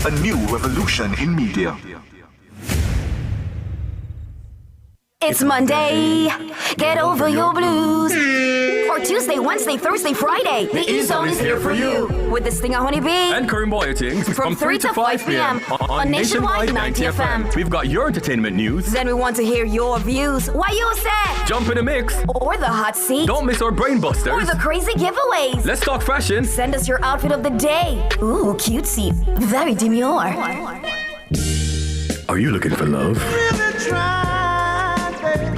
A new revolution in media. It's Monday, get over your blues. Or Tuesday, Wednesday, Thursday, Friday. The E-Zone is here for you. With this thing of Honey Bee. And Karim Boyatings. From 3 to 5 p.m. on Nationwide 90 FM. We've got your entertainment news. Then we want to hear your views. Why you say? Jump in the mix. Or the hot seat. Don't miss our brain busters. Or the crazy giveaways. Let's talk fashion. Send us your outfit of the day. Ooh, cutesy. Very demure. Are you looking for love?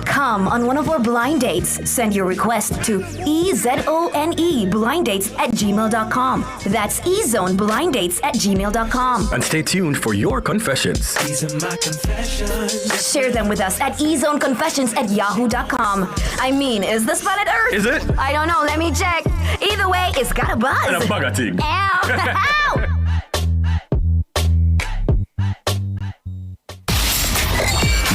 Come on one of our blind dates. Send your request to EZONE blinddates@gmail.com. That's EZoneblinddates@gmail.com. And stay tuned for your confessions. These are my confessions. Share them with us at EZoneConfessions@yahoo.com. I mean, is this planet Earth? Is it? I don't know. Let me check. Either way, it's got a buzz. And a bugger thing. Ow. Ow.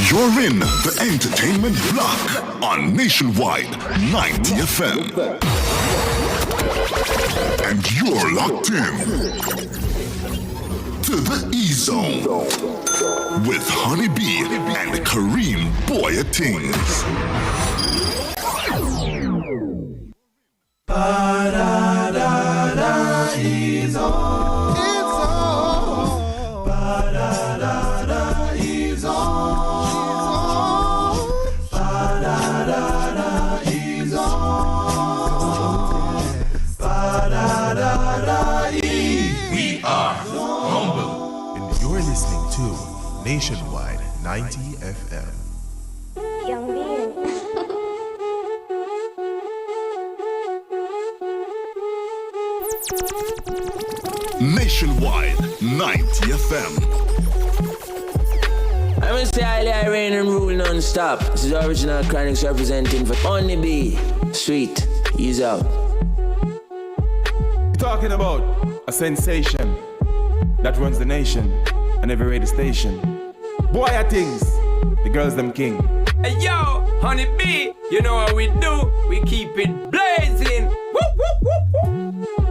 You're in the entertainment block on Nationwide 90 FM. And you're locked in to the E-Zone with Honey Bee and Karim Boyatings. E-Zone. Nationwide 90 FM. Young being. Nationwide 90 FM. I'm a style, I reign and rule non-stop. This is original Chronics representing for Honey Bee. Sweet, ease out. Talking about a sensation that runs the nation and every radio station. Boyatings, the girls them king. Hey yo, Honey Bee, you know how we do. We keep it blazing. Whoop, whoop, whoop, whoop.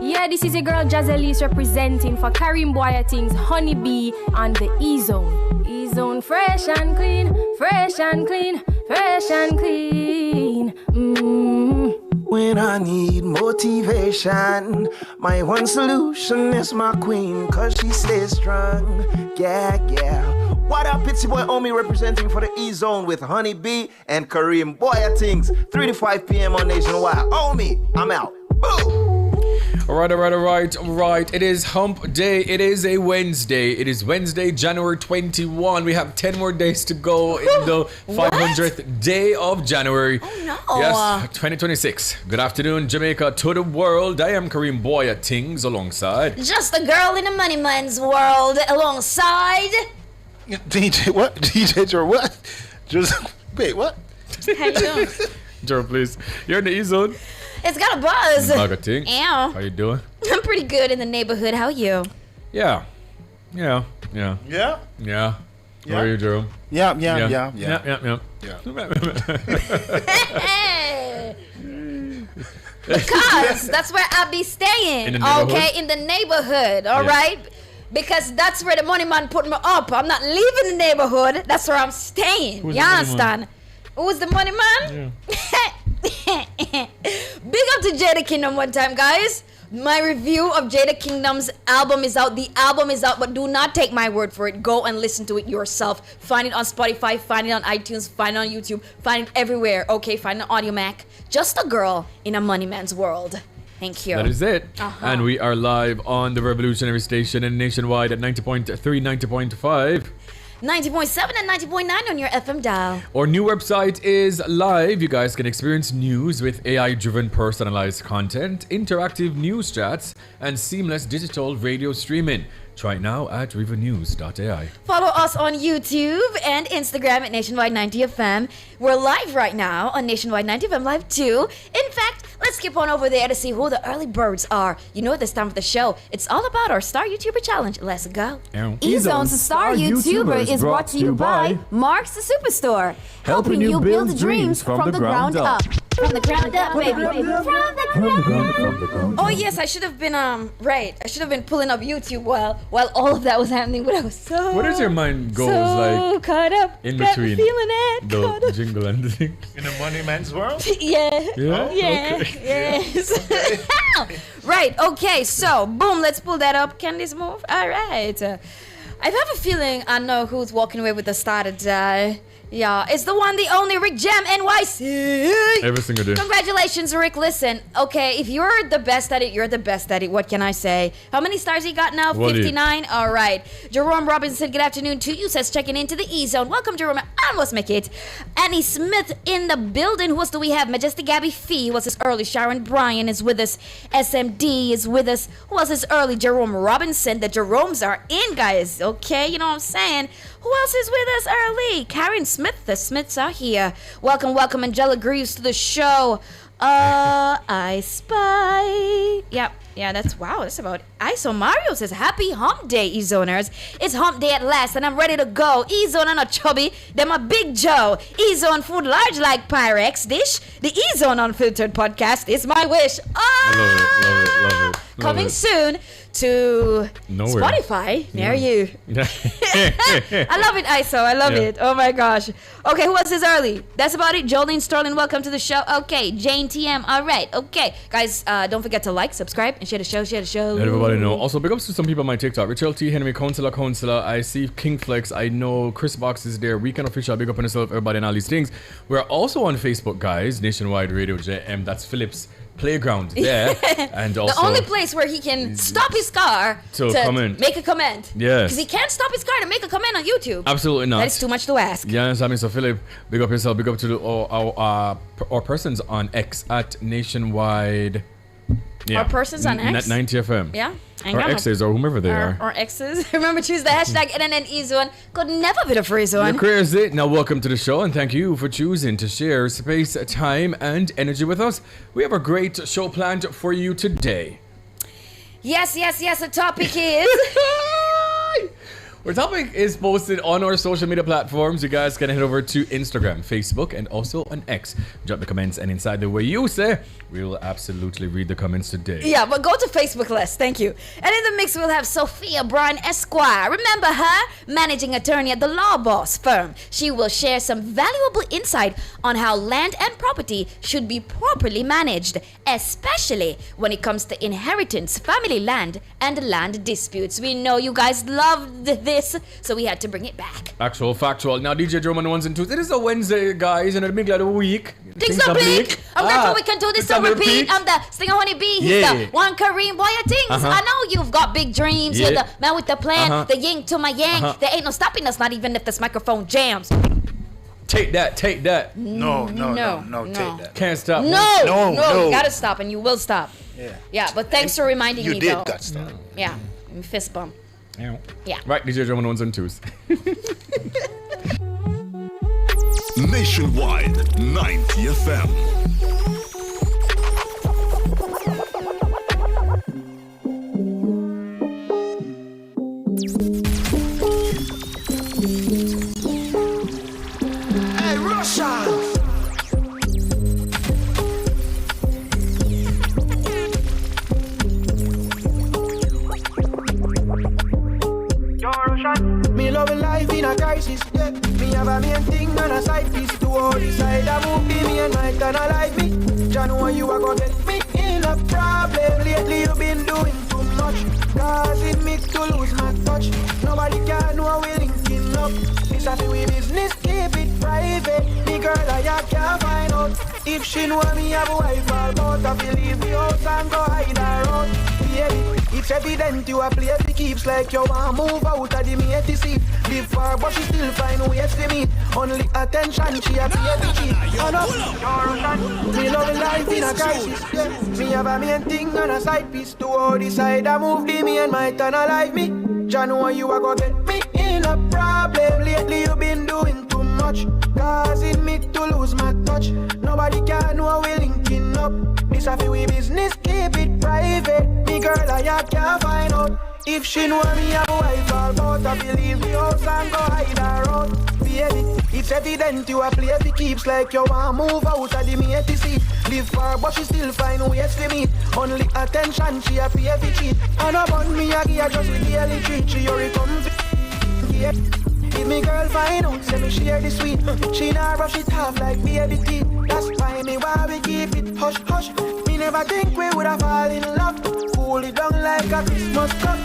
Yeah, this is your girl Jazzelise representing for Karim Boyatings, Honey Bee on the E-Zone. E-Zone fresh and clean, fresh and clean, fresh and clean. When I need motivation, my one solution is my queen, cause she stays strong. Yeah, yeah. What up, it's your boy Omi representing for the E-Zone with Honey Bee and Karim Boyatings, 3 to 5 p.m. on Nationwide. Omi, I'm out. Boom! All right. It is hump day. It is a Wednesday. It is Wednesday, January 21. We have 10 more days to go in the 500th day of January. Oh, no. Yes, 2026. Good afternoon, Jamaica, to the world. I am Karim Boyatings alongside. Just a girl in a money man's world alongside. DJ, what? DJ, or what? Just, wait, what? How you doing? Joe, please. You're in the E-Zone. It's got a buzz. Marketing. Ow. How you doing? I'm pretty good in the neighborhood. How are you? Yeah. Yeah? How are you, Jerome? Yeah. Because that's where I be staying. Okay, in the neighborhood. All right. Because that's where the money man put me up. I'm not leaving the neighborhood. That's where I'm staying. You understand? Who's the money man? Yeah. Big up to Jada Kingdom one time, guys. My review of Jada Kingdom's album is out. The album is out, but do not take my word for it. Go and listen to it yourself. Find it on Spotify, find it on iTunes, find it on YouTube, find it everywhere. Okay, find it on Audio Mac. Just a girl in a money man's world. Thank you. That is it. And we are live on the Revolutionary Station and nationwide at 90.3, 90.5. 90.7 and 90.9 on your FM dial. Our new website is live. You guys can experience news with AI-driven personalized content, interactive news chats, and seamless digital radio streaming. Try it now at rivernews.ai. Follow us on YouTube and Instagram at Nationwide 90 FM. We're live right now on Nationwide 90 FM Live too. In fact, let's skip on over there to see who the early birds are. You know this time of the show, it's all about our Star YouTuber Challenge. Let's go. E-Zone's Star YouTuber is brought to you by Mark's the Superstore, helping you build dreams from the ground up. From the ground up, baby. From the ground. Oh yes, I should have been right. I should have been pulling up YouTube while all of that was happening. But I was so. What does your mind go like caught up in got between feeling it, the jingle and the thing? In the money man's world? Yeah. Yeah? Yeah. Okay. Yes. Right. Okay. So boom. Let's pull that up. Can this move? All right. I have a feeling I know who's walking away with the star today. Yeah, it's the one, the only Rick Jam NYC. Every single day. Congratulations, Rick. Listen, okay, if you're the best at it, you're the best at it. What can I say? How many stars he got now? 59? All right. Jerome Robinson, good afternoon to you. Says checking into the E-Zone. Welcome, Jerome. I almost make it. Annie Smith in the building. Who else do we have? Majestic Gabby Fee was this early. Sharon Bryan is with us. SMD is with us. Who else is early? Jerome Robinson. The Jeromes are in, guys. Okay, you know what I'm saying? Who else is with us early? Karen Smith. The Smiths are here. Welcome, welcome, Angela Greaves to the show. I spy. Yeah, that's about it. ISO Mario says, happy hump day, E-Zoners. It's hump day at last, and I'm ready to go. E-Zone and a chubby, them a Big Joe. E-Zone food large like Pyrex dish. The E-Zone Unfiltered podcast is my wish. Love it. Coming soon to Nowhere. Spotify near you. I love it, ISO. I love it. Oh my gosh. Okay, who else is early? That's about it. Jolene Sterling, welcome to the show. Okay, Jane TM. All right. Okay, guys, don't forget to like, subscribe, and share the show. Let everybody know. Also, big ups to some people on my TikTok. Rachel T. Henry, Counselor. I see King Flex. I know Chris Box is there. Weekend Official. Big up on yourself, everybody, and all these things. We're also on Facebook, guys. Nationwide Radio JM. That's Philip's playground there. And also the only place where he can stop his car to make a comment. Yes. Because he can't stop his car to make a comment on YouTube. Absolutely not. That is too much to ask. Yes, I mean, so Philip, big up yourself. Big up to our persons on X at Nationwide. Yeah. Our persons on X? 90 FM. Yeah. Or X's or whomever they are. Or X's. Remember, choose the hashtag NNN E-Zone. Could never be the free zone. You're crazy. Now, welcome to the show, and thank you for choosing to share space, time, and energy with us. We have a great show planned for you today. Yes. The topic is... Our topic is posted on our social media platforms. You guys can head over to Instagram, Facebook, and also on X. Drop the comments, and inside the way you say, we will absolutely read the comments today. Yeah, but go to Facebook list. Thank you. And in the mix, we'll have Sophia Bryan Esquire. Remember her? Managing attorney at the Law Boss firm. She will share some valuable insight on how land and property should be properly managed, especially when it comes to inheritance, family land, and land disputes. We know you guys loved this, so we had to bring it back. Actual, factual. Now, DJ Drum on the ones and twos. It is a Wednesday, guys, and in the middle of the week. Things are bleak. Therefore we can do this on repeat. I'm the Stinger Honey B. He's the one Kareem Boy Things. I know you've got big dreams. You're the man with the plan. The yin to my yang. There ain't no stopping us, not even if this microphone jams. Take that. No, take that. Can't stop. No. You gotta stop, and you will stop. Yeah, but thanks for reminding me, though. You did got stop. Yeah, fist bump. Yeah. Right, DJ Drum on the ones and twos. Nationwide 90 FM. Hey, Russia! Me love life in a crisis, yeah. Me have a main thing and a side piece. To all the side a movie, me and Mike and I like me. Jah know you are gonna get me in a problem. Lately you been doing too much, causing me to lose my touch. Nobody can know we linking up. This a we business, keep it private. Me girl I can't find out. If she know me have a wife or both, I feel leave the house and go hide around. Baby, it's evident you a play the keeps like you want move out of the mate seat. Live far but she still find ways to me. Only attention she a play the cheat. Oh no, me love life in a crisis, yeah. Me have a main thing and a side piece. To all the side I move the me and my turn like me. Jah know you a go get me in a problem. Lately you been doing too much, notch. Causing me to lose my touch. Nobody can know we linking up. This a fi we business, keep it private. Me girl I can't find out. If she know me a wife all about, I believe the house and go hide her out. Baby, it's evident you a play the keeps like you want move out of the matey seat. Live far but she still find ways for me. Only attention she a pay for cheat. And about me a give her just a daily treat. She already come to yeah. If me girl find out, say me share the sweet. She not brush it off like baby teeth. That's why me why we keep it hush hush. Me never think we woulda fall in love. Cool it down like a Christmas cup.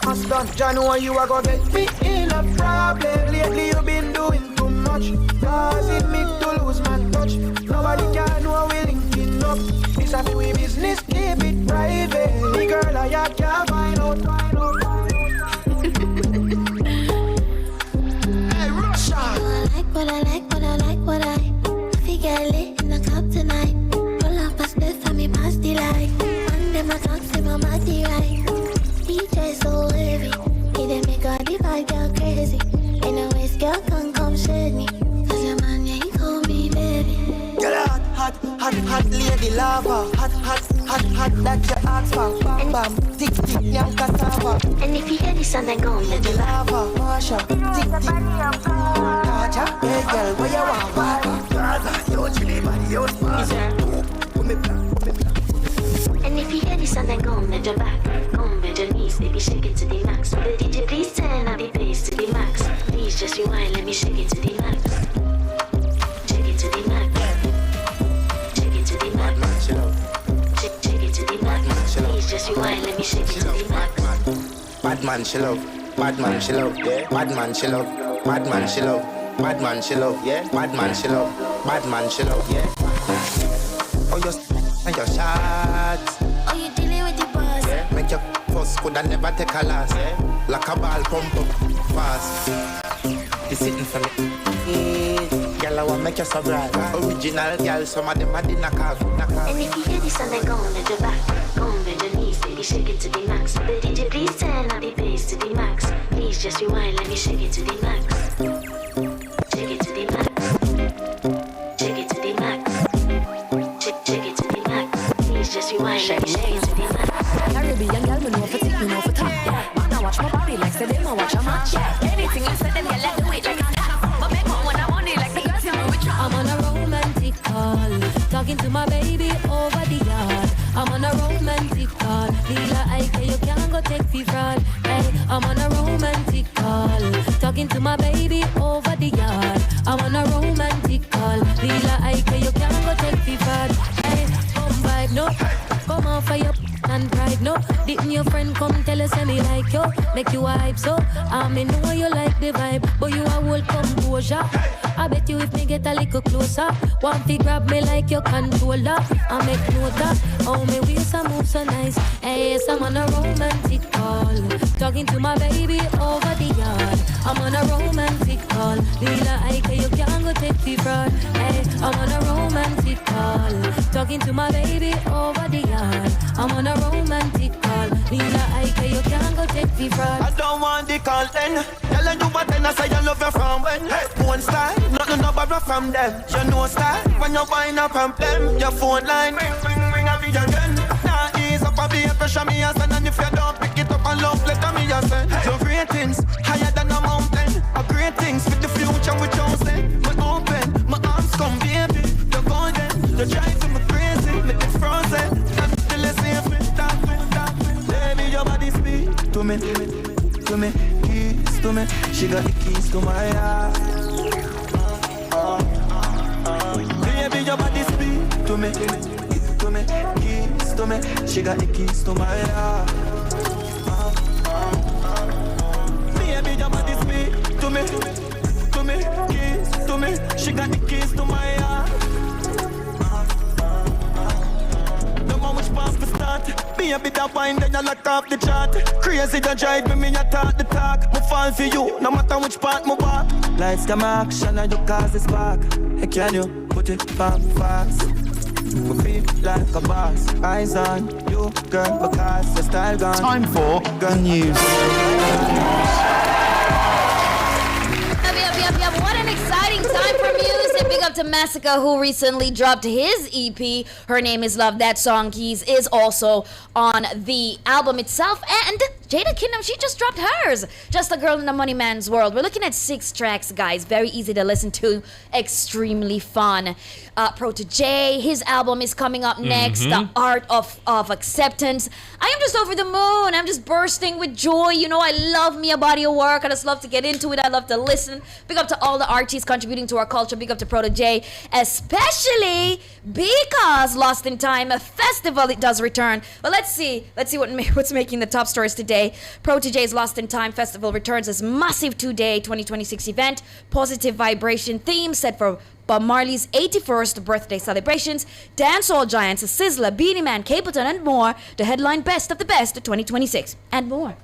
Must done, Jah know you a go get me in a problem. Lately you been doing too much, causing me to lose my touch. Nobody can know we linking up. This a we business, keep it private. Me girl I can't find out. Hey, Russia. I like what I like, what I like, what I figure lit in the club tonight. Pull up a spliff for me past the light. And them a talk to my body right. DJ so heavy, he done make all the vibe girl crazy. In a waist girl can't come shade me. Cause your man, yeah, he call me baby. Girl hot, hot, hot, hot lady lava. Hot, hot, hot, hot, that you ask for. Bam, bam, tick, tick, nyam cassava. And if you hear this song, then go on Lady lava, Marsha, tick, tick. Kaja, hey girl, where you want, Baba? Gaza, yo, chili, body, yo, spaz. And if you hear this song, then go on your back. Go on your knees, baby, shake it to the max. The DJ, please turn up the bass to the max. Please just rewind, let me shake it to the max. Shake it to the max. Shake it to the max. Shake it to the max. Please just rewind, let me shake it to the max. Bad man, she love. Bad man, she love. Yeah. Bad man, she love. Bad man, she love. Bad man, she love. Yeah. Bad man, she love. Bad man, she love. Yeah. Oh, your and your shots. Oh, you dealing with the boss? Yeah. Make your first could I never take a loss. Yeah. Like a ball pump up fast. Be sitting for me. Girl, I want make you so bright. Original girl, some of them are the knockoff. And if you hear this song, then go on your back. Go on your knees, baby, shake it to the max. The DJ, please turn up the bass to the max. Please just rewind, let me shake it to the max. Shake it to the max. Shake it to the max. Shake it to the max. Please just rewind, let me shake it to the max. Caribbean girl, me know for tick, me know for top. Yeah, man, I watch my body like say them I watch a match. Yeah, anything you said, them you let do it like a hat. But make more when I want it like the girls you know which I'm on a romantic call, talking to my baby over the yard. I'm on a romantic call, Lila Ike, you can't go take fee fraud. Hey, I'm on a romantic call, talking to my baby over the yard. I'm on a romantic call, Lila Ike, you can't go take fee fraud. Hey, come vibe no, come on for your and pride no. Didn't your friend come tell us me like you, make you hype so? I mean know you like the vibe, but you a whole composure. I bet you if me get a little closer, one fi grab me like your controller. I make note that, oh me waist a move so nice. Hey, yes, I'm on a romantic call, talking to my baby over the yard. I'm on a romantic call, Lila Ike, you can't go take the fraud. Hey, I'm on a romantic call, talking to my baby over the yard. I'm on a romantic call, Lila Ike, you can't go take the fraud. I don't want the call then. Tell them you what then I say I love you from when. Phone style, nothing no borrow from them. You know style, when you wind up and them. Your phone line, ring a video again. Now ease up and be a pressure me a send. And if you don't pick it up and love letter me a send. Your ratings, higher than a mountain. A great things with the future we chosen. My open, my arms come baby. You're golden, you're driving me crazy. Make it frozen, until I see me. Baby, your body speak to me, keys to me. She got the keys to my heart. Baby, your body speak to me, keys to me. She got the keys to my heart. Baby, your body speak to me, keys to me. She got the keys to my heart. Which pass to start? Be a bit of wine, then you lock off the chart. Crazy, you drive me, I talk the talk. Me fall for you, no matter which part me walk. Lights come action and you cause the spark. Hey, can you put it back fast? We feel like a boss. Eyes on you, girl, because your style gone. Time for gun news. What an up to Massacre, who recently dropped his EP. Her Name Is Love. That song, Keys, is also on the album itself. And Jada Kingdom, she just dropped hers. Just a Girl in the Money Man's World. We're looking at 6 tracks, guys. Very easy to listen to. Extremely fun. Protege, his album is coming up next. The Art of Acceptance. I am just over the moon. I'm just bursting with joy. You know, I love me a body of work. I just love to get into it. I love to listen. Big up to all the artists contributing to our culture. Big up to Protege, especially because Lost in Time Festival, it does return. But let's see what's making the top stories today. Protege's Lost in Time Festival returns as massive 2-day 2026 event. Positive vibration theme set for Bob Marley's 81st birthday celebrations. Dancehall giants Sizzla, Beanie Man, Capleton, and more to headline Best of the Best 2026 and more.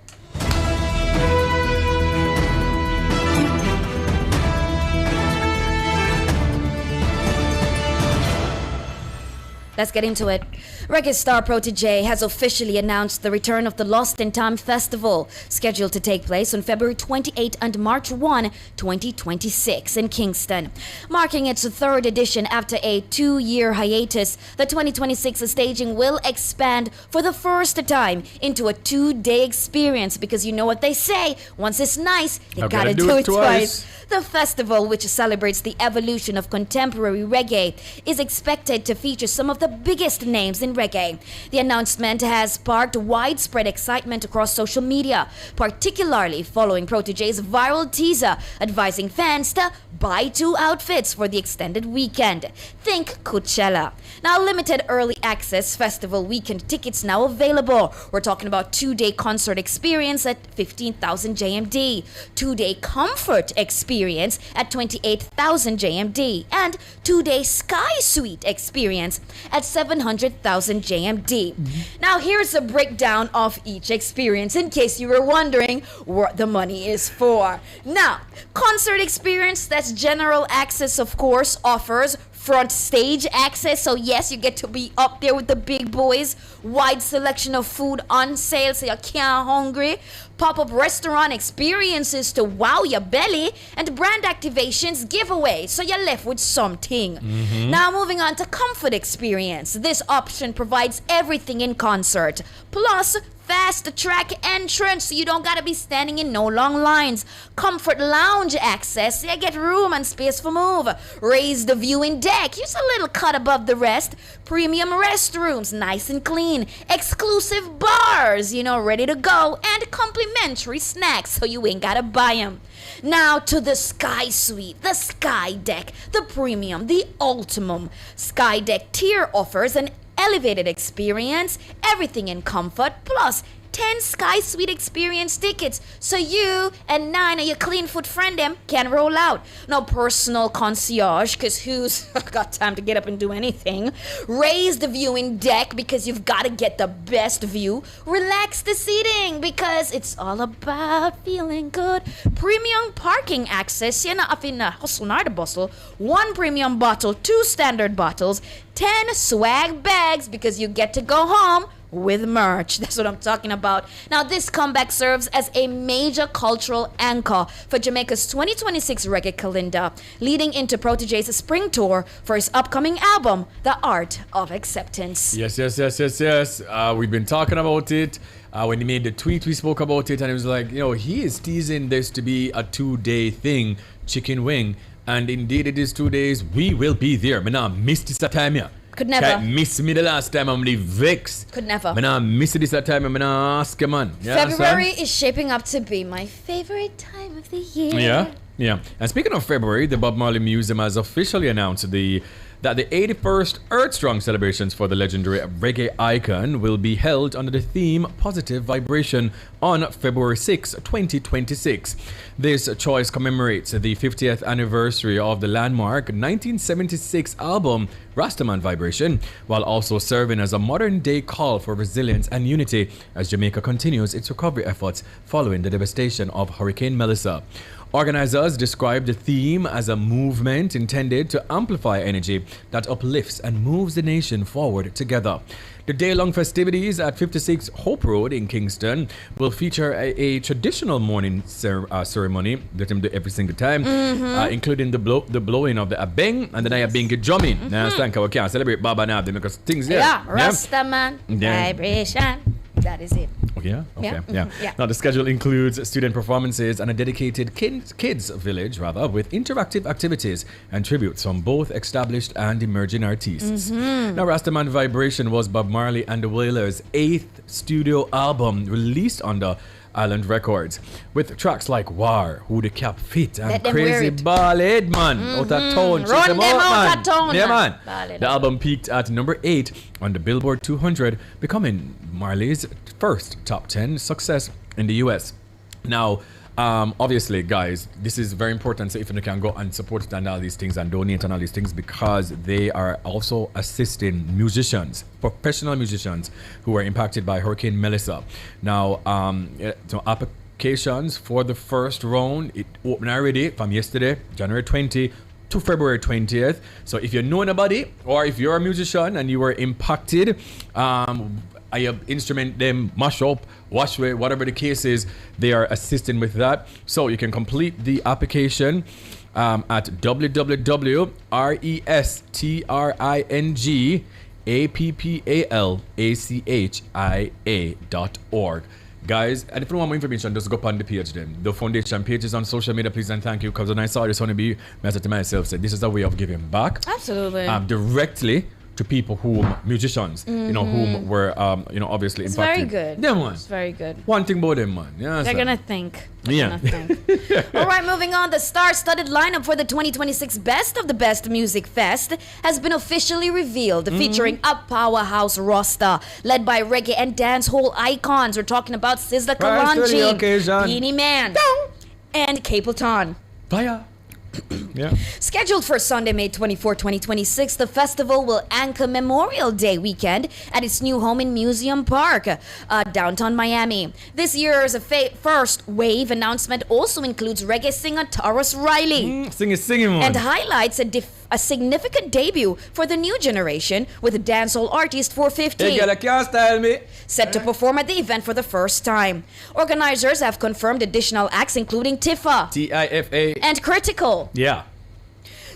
Let's get into it. Reggae star Protege has officially announced the return of the Lost in Time Festival, scheduled to take place on February 28 and March 1, 2026 in Kingston. Marking its 3rd edition after a 2-year hiatus, the 2026 staging will expand for the first time into a 2-day experience, because you know what they say, once it's nice, you gotta do it twice. The festival, which celebrates the evolution of contemporary reggae, is expected to feature some of the biggest names in reggae. The announcement has sparked widespread excitement across social media, particularly following Protege's viral teaser advising fans to buy 2 outfits for the extended weekend. Think Coachella. Now, limited early access festival weekend tickets now available. We're talking about 2-day concert experience at 15,000 JMD, 2-day comfort experience at 28,000 JMD, and 2-day Sky Suite experience at 700,000 JMD. Now, here's a breakdown of each experience in case you were wondering what the money is for. Now, concert experience, that's general access, of course, offers front stage access, so yes, you get to be up there with the big boys. Wide selection of food on sale, so you can't hungry. Pop-up restaurant experiences to wow your belly, and brand activations giveaway, so you're left with something. Now, moving on to comfort experience. This option provides everything in concert, plus fast track entrance, so you don't gotta be standing in no long lines. Comfort lounge access, so you get room and space for move. Raised viewing deck, just a little cut above the rest. Premium restrooms, nice and clean. Exclusive bars, you know, ready to go. And complimentary snacks, so you ain't gotta buy them. Now to the Sky Suite, the Sky Deck, the Premium, the Ultimum. Sky Deck tier offers an elevated experience, everything in comfort, plus 10 Sky Suite experience tickets, so you and 9 of your clean foot friend them can roll out. No personal concierge, cause who's got time to get up and do anything. Raise the viewing deck, because you've got to get the best view. Relax the seating, because it's all about feeling good. Premium parking access, you're not up in the hustle nor the bustle. 1 premium bottle, 2 standard bottles, 10 swag bags, because you get to go home with merch. That's what I'm talking about. Now, this comeback serves as a major cultural anchor for Jamaica's 2026 reggae calendar, leading into Protege's spring tour for his upcoming album, The Art of Acceptance. Yes. We've been talking about it. When he made the tweet, we spoke about it, and it was like, you know, he is teasing this to be a 2-day thing, chicken wing. And indeed, it is 2 days. We will be there. Man, I missed this time here. Could never. Can't miss me the last time. I'm the vex. Could never. Man, I miss this time. I'm gonna ask you, man. Yeah, February is shaping up to be my favorite time of the year. Yeah. And speaking of February, the Bob Marley Museum has officially announced that the 81st Earth Strong celebrations for the legendary reggae icon will be held under the theme Positive Vibration on February 6, 2026. This choice commemorates the 50th anniversary of the landmark 1976 album Rastaman Vibration, while also serving as a modern-day call for resilience and unity as Jamaica continues its recovery efforts following the devastation of Hurricane Melissa. Organizers described the theme as a movement intended to amplify energy that uplifts and moves the nation forward together. The day-long festivities at 56 Hope Road in Kingston will feature a traditional morning ceremony that they do every single time, including the blowing of the abeng and then abeng drumming. Now, I we can't celebrate Baba now because things there. Yeah, Rastaman, vibration. That is it. Yeah. Okay. Yeah. Now the schedule includes student performances and a dedicated kids village, with interactive activities and tributes from both established and emerging artists. Now, Rastaman Vibration was Bob Marley and the Wailers' 8th studio album released under Island Records, with tracks like War, Who the Cap Fit, and Crazy Ballad, man. Out of town. Run them out of town. Yeah, man. The album peaked at number 8 on the Billboard 200, becoming Marley's first top 10 success in the US. Now, obviously, guys, this is very important. So if you can go and support and all these things and donate and all these things, because they are also assisting musicians, professional musicians who are impacted by Hurricane Melissa. Now, so applications for the first round, it opened already from yesterday, January 20 to February 20th. So if you know anybody, or if you're a musician and you were impacted, I instrument them, mash up, wash away, whatever the case is, they are assisting with that. So you can complete the application at www.restringapplachia.org. Guys, and if you want more information, just go on the page then. The foundation page is on social media, please and thank you. Because when I saw this, I said to myself, this is a way of giving back. Absolutely. Directly to people musicians, whom were, obviously it's impacted. Very good. Yeah, man. It's very good. One thing about them, man. Yeah, They're gonna think. Yeah. All right, moving on. The star-studded lineup for the 2026 Best of the Best Music Fest has been officially revealed, featuring a powerhouse roster led by reggae and dancehall icons. We're talking about Sizzla Kalonji, Beanie Man, and Capleton. Fire. Yeah. Scheduled for Sunday, May 24, 2026, the festival will anchor Memorial Day weekend at its new home in Museum Park, downtown Miami. This year's first wave announcement also includes reggae singer Taurus Riley. Singing one. And highlights a significant debut for the new generation with dancehall artist 450. Hey, girl, can't style me. Set to perform at the event for the first time. Organizers have confirmed additional acts including Tifa, Tifa, and Critical. Yeah.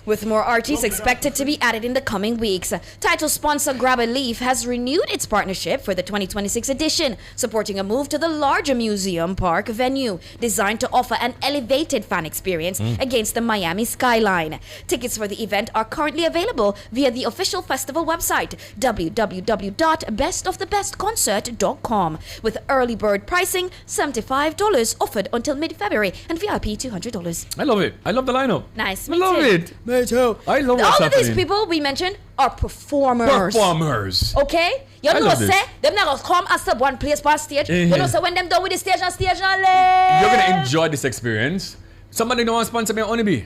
With more artists expected to be added in the coming weeks. Title sponsor Grab a Leaf has renewed its partnership for the 2026 edition, supporting a move to the larger Museum Park venue, designed to offer an elevated fan experience against the Miami skyline. Tickets for the event are currently available via the official festival website, www.bestofthebestconcert.com, with early bird pricing $75 offered until mid-February and VIP $200. I love it. I love the lineup. Nice. I love it. I love all of these people we mentioned are performers. Okay? You know, say them not gonna come and step one place past stage. You know, so when them done with the stage and you're gonna enjoy this experience. Somebody don't want to sponsor me on Honeybee.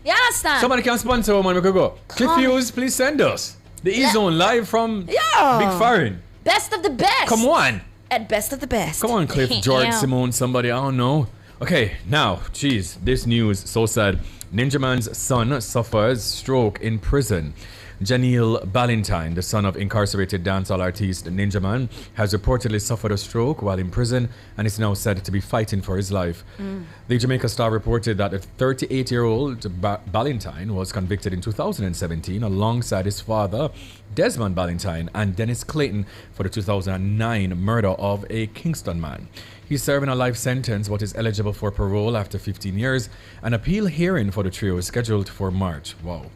You understand? Somebody can sponsor one, we could go. Cliff Hughes, please send us the E-Zone live from Big Foreign. Best of the best. Come on. At Best of the Best. Come on, Cliff, George, Simone, somebody, I don't know. Okay, now, geez, this news, so sad. Ninja Man's son suffers stroke in prison. Janeel Ballantyne, the son of incarcerated dancehall artist Ninja Man, has reportedly suffered a stroke while in prison and is now said to be fighting for his life. The Jamaica Star reported that a 38-year-old Ballantyne was convicted in 2017 alongside his father, Desmond Ballantyne, and Dennis Clayton for the 2009 murder of a Kingston man. He's serving a life sentence but is eligible for parole after 15 years. An appeal hearing for the trio is scheduled for March. Wow.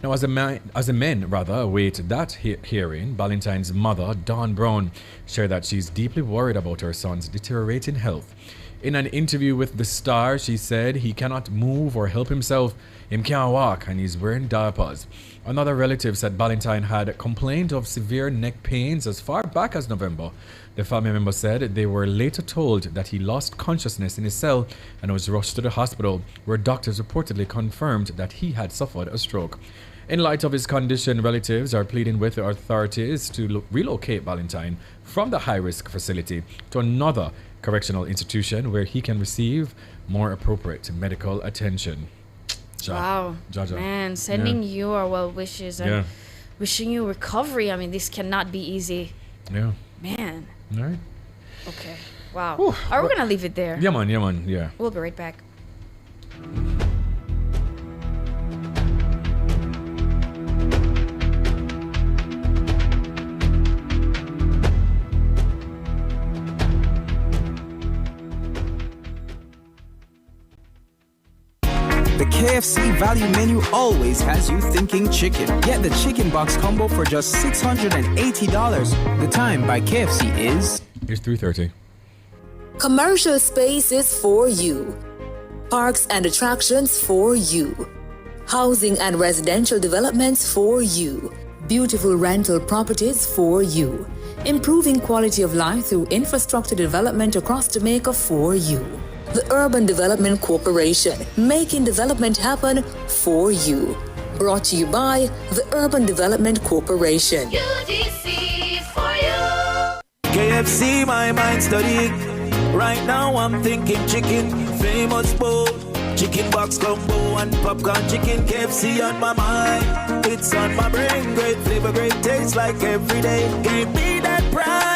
Now, as the men await that hearing, Ballantyne's mother, Dawn Brown, shared that she's deeply worried about her son's deteriorating health. In an interview with The Star, she said he cannot move or help himself. Him can't walk and he's wearing diapers. Another relative said Ballantyne had complained of severe neck pains as far back as November. The family member said they were later told that he lost consciousness in his cell and was rushed to the hospital, where doctors reportedly confirmed that he had suffered a stroke. In light of his condition, relatives are pleading with the authorities to relocate Ballantyne from the high-risk facility to another correctional institution where he can receive more appropriate medical attention. Wow. Man, sending you our well wishes and wishing you recovery. I mean, this cannot be easy. Yeah. Man. All right. Okay. Wow. Are we going to leave it there? Yeah, man. Yeah. We'll be right back. The KFC value menu always has you thinking chicken. Get the chicken box combo for just $680. The time by KFC is... Here's 3:30. Commercial spaces for you. Parks and attractions for you. Housing and residential developments for you. Beautiful rental properties for you. Improving quality of life through infrastructure development across Jamaica for you. The Urban Development Corporation, making development happen for you. Brought to you by the Urban Development Corporation. UDC for you. KFC, my mind studying. Right now I'm thinking chicken, famous bowl, chicken box combo and popcorn chicken. KFC on my mind, it's on my brain. Great flavor, great taste, like every day. Give me that price.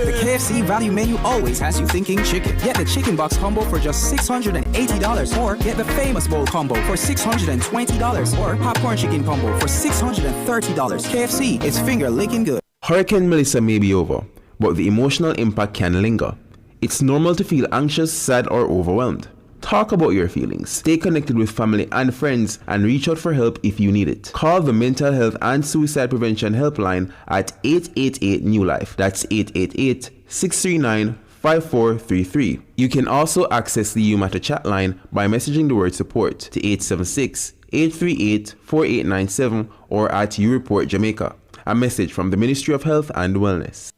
The KFC value menu always has you thinking chicken. Get the chicken box combo for just $680, or get the famous bowl combo for $620, or popcorn chicken combo for $630. KFC, it's finger licking good. Hurricane Melissa may be over, but the emotional impact can linger. It's normal to feel anxious, sad, or overwhelmed. Talk about your feelings. Stay connected with family and friends and reach out for help if you need it. Call the Mental Health and Suicide Prevention Helpline at 888-NEW-LIFE. That's 888-639-5433. You can also access the UMatter chat line by messaging the word support to 876-838-4897 or at UReport Jamaica. A message from the Ministry of Health and Wellness.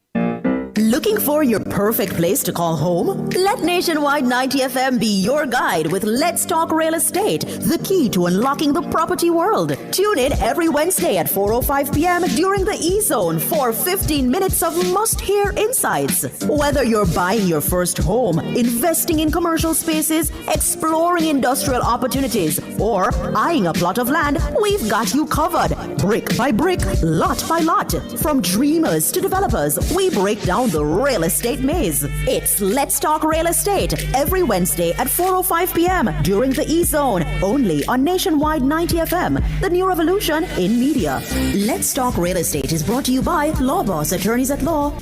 Looking for your perfect place to call home? Let Nationwide 90 FM be your guide with Let's Talk Real Estate, the key to unlocking the property world. Tune in every Wednesday at 4:05 p.m. during the E-Zone for 15 minutes of must-hear insights. Whether you're buying your first home, investing in commercial spaces, exploring industrial opportunities, or eyeing a plot of land, we've got you covered. Brick by brick, lot by lot. From dreamers to developers, we break down the real estate maze. It's Let's Talk Real Estate every Wednesday at 4:05 p.m. during the E-Zone, only on Nationwide 90 FM, the new revolution in media. Let's Talk Real Estate is brought to you by Law Boss Attorneys at Law.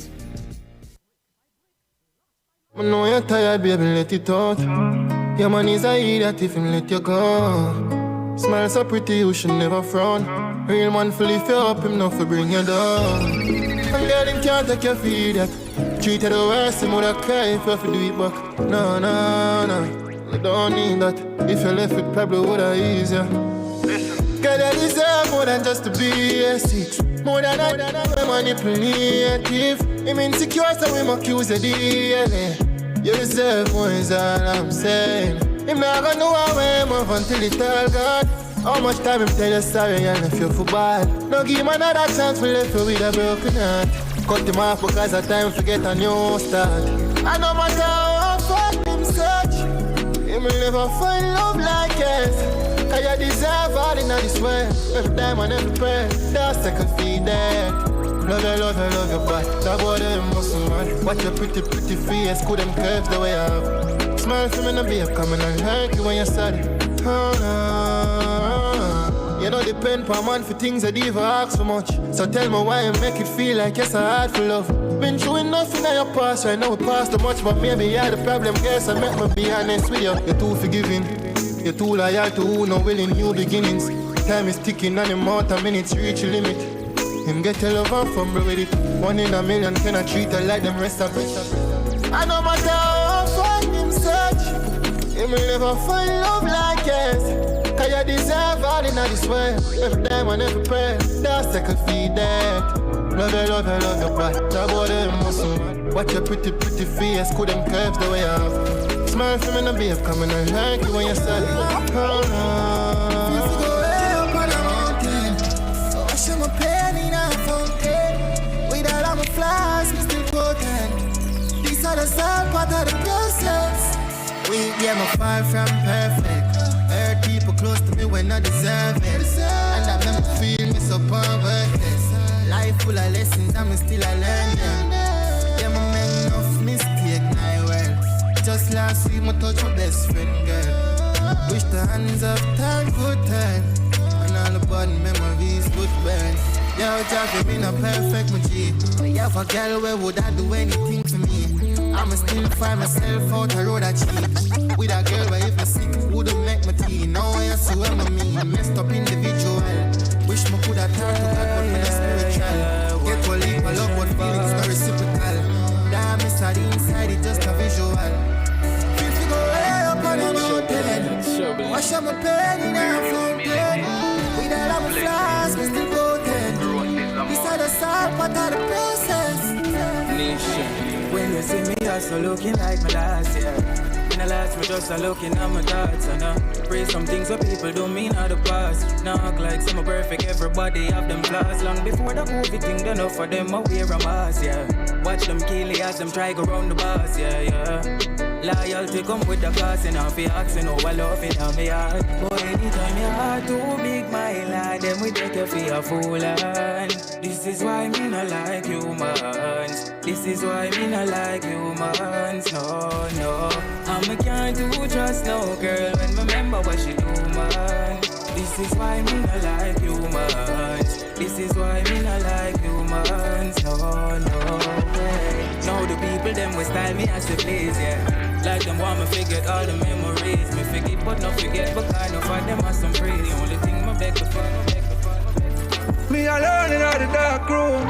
I know you're tired, baby, let it out. Your man is a idiot if him let you go. Smile so pretty, you should never frown. Real man fully fill up, him not for bring you down. And girl, him can't take your feed yet. Treat you the worst, him woulda cry if you have to do it back. No, you don't need that. If you left it, probably woulda easier. Girl, you deserve more than just to be a six. More than a manipulative. Him insecure, so him accuse you daily. You deserve more is all I'm saying. Him not gonna know how I move until he tell God. How much time him tell you sorry and if you feel bad. No give him another chance, we left you with a broken heart. Cut him off because of time to get a new start. And no matter how far him search, him will never find love like this. Cause you deserve all in this way. Every time and every prayer, that's take a feed there. Love you back. That boy them muscle man. Watch your pretty face, cool them curves the way I have. Smile for me and be coming and hurt you when you're sad. Oh no. You don't depend per man for things that even ask so much. So tell me why you make it feel like you're so hard for love. Been through enough in your past, right now we passed too much. But maybe you're the problem, guess I make me be honest with you. You're too forgiving, you're too loyal to who no willing new beginnings. Time is ticking and the amount of minutes reach a limit. Him get a lover from bro with it. 1 in a million cannot treat her like them rest of it. I no matter how far him search, him will never find love like this. Cause you deserve all in this way. Every time and every prayer, that's take a feed that. Love you back. That boy them muscle man. Watch your pretty face, cool them curves the way I have. Smile for me and be coming and like you when you're sad. Oh no. If you go way up on the mountain, wash my pain in a fountain. With all of my flaws, me still potent. us all part of the process. We get my far from perfect. Hurt people close to me when I deserve it. And I make me feel me so worthless. Life full of lessons, I'm still a learn them. Yeah, I make enough mistake now, well. Just last week, I touched my best friend, girl. Wish the hands of time could turn. And all the bad memories would burn. Yeah, Jack, me not perfect, my G. But yeah, for girl, where would I do anything for me? I'ma still find myself out the road I cheat. With a girl where if I sick, wouldn't make my tea. Now I see what I mean. Messed up individual. Wish me could have turned to God, but me not spiritual. Get to leave my love, but feelings not reciprocal. Damn, it's the inside, it's just a visual. If you go way up on a mountain, wash up my pain in a fountain. With all of my flaws, me still golden. Beside the salt, part of the process. When you see me, I so looking like my last year. In the last, me just a looking at my thoughts. And I pray some things that people don't mean out the past. Now act like some are perfect, everybody have them flaws. Long before the COVID thing, done enough for them, I wear a mask, yeah. Watch them kill it as them try go round the bus, yeah, yeah. Loyalty come with the cost, and I'll be asking, oh, I love it on me heart. But anytime your heart too big, my lad, then we take you for a fool. And this is why me not like humans. This is why me not like humans. No, no. I can't do trust no girl when remember what she do, man. This is why me not like humans. This is why me not like humans. No, no way. Now the people them will style me as they please, yeah. Like them want me forget all the memories. Me forget but not forget, but kind of find them as some praise. The only thing my beg to find. Me alone in the dark room.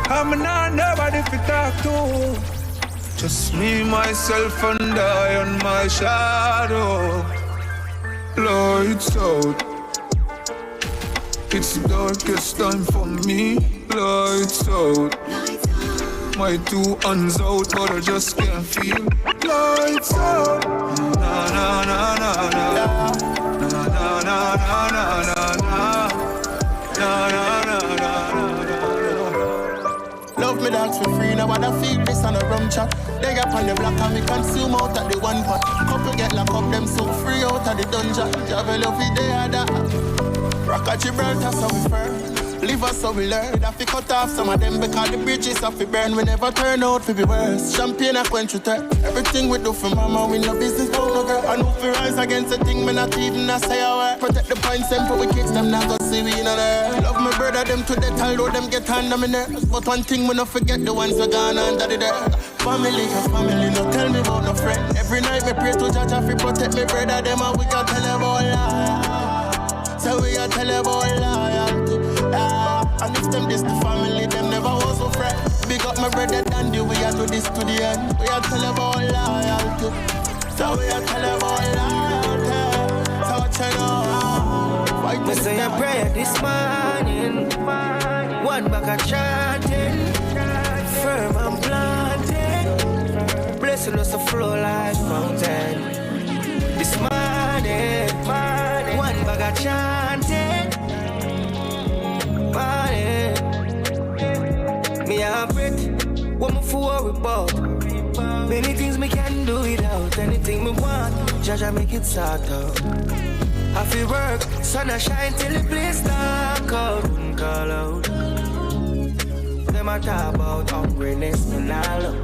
I'm not nobody to talk to. Just me, myself, and I on my shadow. Lights out. It's the darkest time for me. Lights out. My two hands out, but I just can't feel. Lights out. Na na na na na. Na na na na na na. Na na na na na. Love me dogs for free, now I feel this on a rum chat. They up on the block and we consume out at the one pot. Couple get locked up, them so free out of the dungeon. Javel of the day at that. Rock at Gibraltar, so we firm. Live us so we learn. That we cut off some of them because the bridges have to burn. We never turn out to be worse. Champagne I quench with her. Everything we do for mama, we no business about no girl. I know if we rise against the thing, me not even a say a word. Protect the points, them for we kids, them not gonna see we in on her. Love my brother, them to death, although them get under me nerves. But one thing we no forget, the ones we gone under the dirt. Family, no tell me about no friend. Every night me pray to Jah fi protect me brother, them and we can tell about lie. So we can tell about loyalty. And if them this the family, them never was a friend. Big up my brother Dandy, we are do this to the end. We are tell about loyalty. So we are tell about loyalty. So what you know? Fight me say a prayer this morning. One back a chanting. Firm and planted. Blessing us to flow like fountain. This morning. One back a chanting. Me a breath, what me for worry about? Many things me can do without. Anything me want, Jaja make it start out. I feel work, sun a shine till the place dark out. Call out. Them a talk about hungriness, me nah look.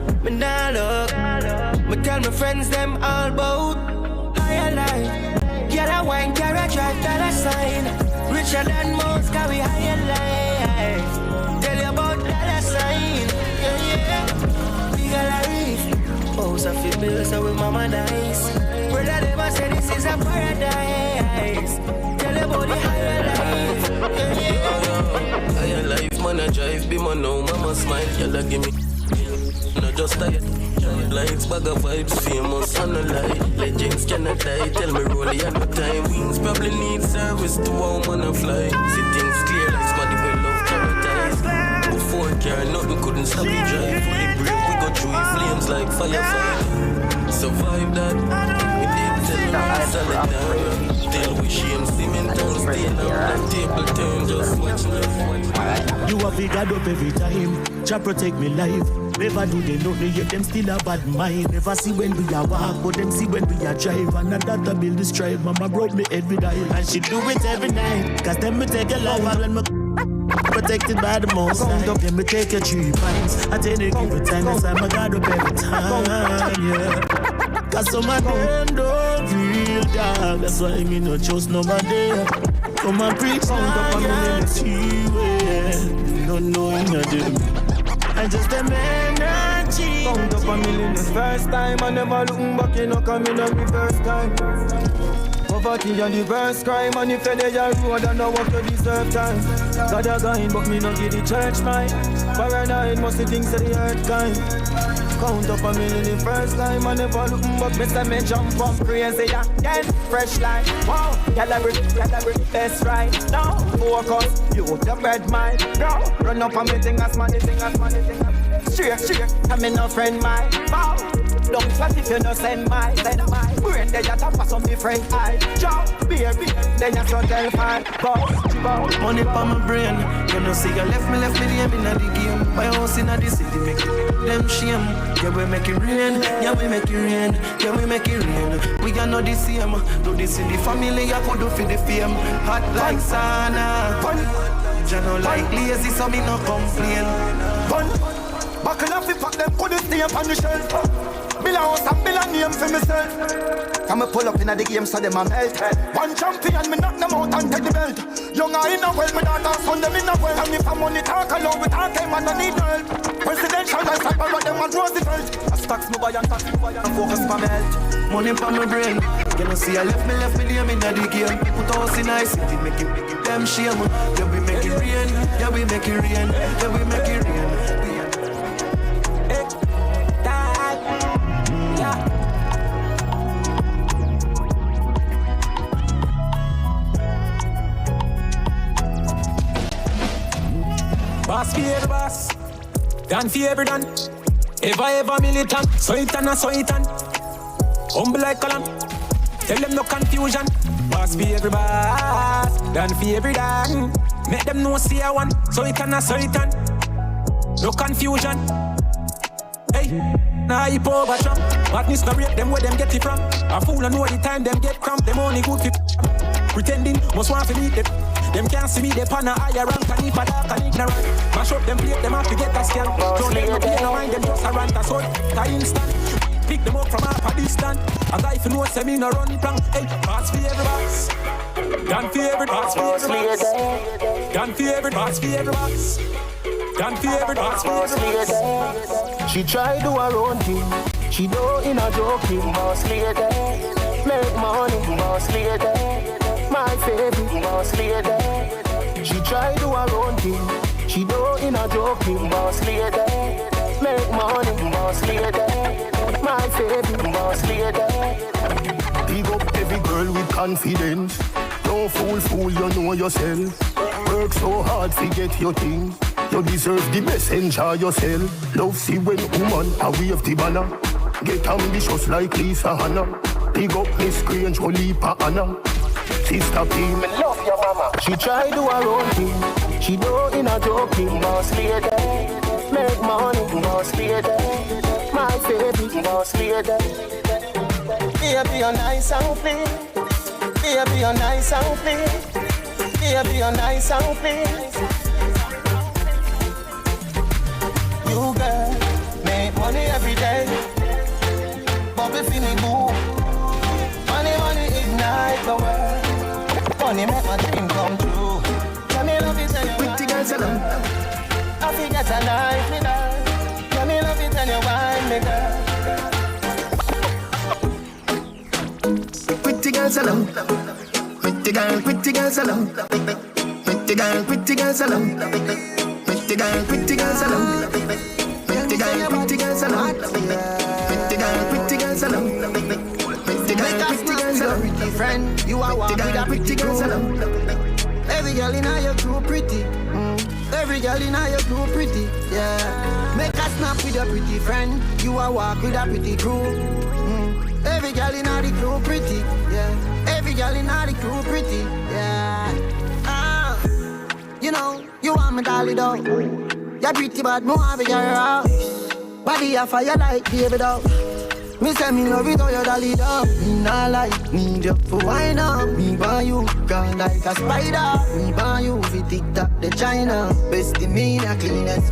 Me tell my friends them all about higher life. Get a wine, carry a drive, dollar sign. Richer than most, carry higher life. Tell you about dollar sign. Yeah, yeah. Bigger life. House of the bills, so with mama nice. Brother never said this is a paradise. Tell you about the higher life. Yeah, yeah. Higher life, man, I drive, be man, now mama smile. Y'all give me. Not just tired. Lights, bag of vibes, famous on a lie. Legends cannot die, tell me rolling at the time. Wings probably need service to how man a fly. See things clear like somebody will love paradise. Before car, nothing couldn't stop me drive. Fully brave, we go through it, flames like firefight. Survive that, we did tell me solid down. Tell we shame, cement and stay down. Table turn, just watch me. You have figured up every time. Jah protect me life. Never do they nothing yet, them still a bad mind. Never see when we are walk, but them see when we are drive. And a daughter build this tribe, mama broke me every day. And she do it every night, cause them me take a life and me protected by the most high. Then me take your 3 pints at any given time. That's why my God up every time, yeah. Cause some of them don't real dog. That's why me no trust nobody. Come and preach community way. No knowing them. I just a man and cheat. Count up a million the first time. I never looking back, you know, coming on the first time. Poverty and the worst crime. And if you lay your road and no work, you deserve time. God a going, but me no give the church mine. Paranoid must the things of the earth kind. Count up a million the first time. I never looking back, Mr. Me jump up crazy again. Fresh line, wow. Yalla brick, best right now. Focus, you the bread mine. Go, run up on me thing as money. Straight, I'm in no friend mine. Wow. Don't flat if you no send my brain they just pass on different eye. Jump, beer, then you so tell fine. Go. Money pa my brain. You know see you left me name in the game. My house in the city make them shame. Yeah we make it rain, We are not the same. Do this in the family, I could do for the fame. Hot like sauna. You know like lazy, so me no complain. Buckle up, pack them, put it stay up on the shelf. Bill a house and bill a name for myself. Come and pull up in the game so them a melt. One champion, me knock them out and take the belt. Younger in a well, me daughter son them in a well. And if I'm money talk along with our time, I don't need help. Presidential life, I borrow them and Roosevelt. I stacks me buy and tax me buy and focus for me health. Money for my brain. You know see I left me name in the game. Put us in a city, make it them shame. Yeah we make it rain, yeah we make it rain. Boss for every boss, done for every done. Ever militant, so it and. Humble like a lamb, tell them no confusion. Boss for every boss, done for every done. Make them know see I one, so it and. No confusion. Hey, nah you over Trump. Madness no rate them where them get it from. A fool and know the time them get cramped. Them only good for pretending, must want to meet them. Them can't see me, they pan a higher rank. And if a dark and ignorant, mash up them plate, them have to get a scam. Don't let no pay no mind, them just a rant. So I instant, pick them up from half a distance. A guy for no semi no run plank. Hey, pass for every box. Done for every box. Done for every box. Done for every box. She try do her own thing. She do in a joking. Boss lady, make money. Boss lady, my favorite. Boss lady, she try do her own thing. She do in a joking. Boss lady, make money. Boss lady, my favorite. Boss lady. Big up every girl with confidence. Don't fool, you know yourself. Work so hard to get your thing. You deserve the best, enjoy yourself. Love see when woman a wave the banner. Get ambitious like Lisa Hanna. Big up Miss Grange, Olipa Anna. Sister P, me love your mama. She try do her own thing. She do in a joking. Boss lady, make money. Boss lady, my favorite. Boss lady. Baby, you're nice and clean. Baby, you're nice and clean. Baby, you're nice and clean. You girl, make money every day. Bobby feeling good. Money ignite the world. Money make my dream come true. Tell me love it and you pretty girls alone. I forget a night with her. Tell me love it and you wine me girl. Pretty girls alone. Pretty girls alone. Pretty girls alone. Pretty girls alone. Pretty girls alone. Pretty girls alone. Pretty friend, you are walking with a pretty girl. Every girl in your crew pretty. Every girl in your crew pretty. Yeah. Make a snap with a pretty friend. You are walk with a pretty crew. Every girl in the crew pretty. Yeah. Every girl in the crew pretty. Yeah. You know, you want me dolly though. You're pretty but more have your house. Body a fire like David up. Me say me love it how you dolly up. Me nah like me just for wine up. Me buy you gone like a spider. Me buy you fi TikTok the China. Best in me the cleanest.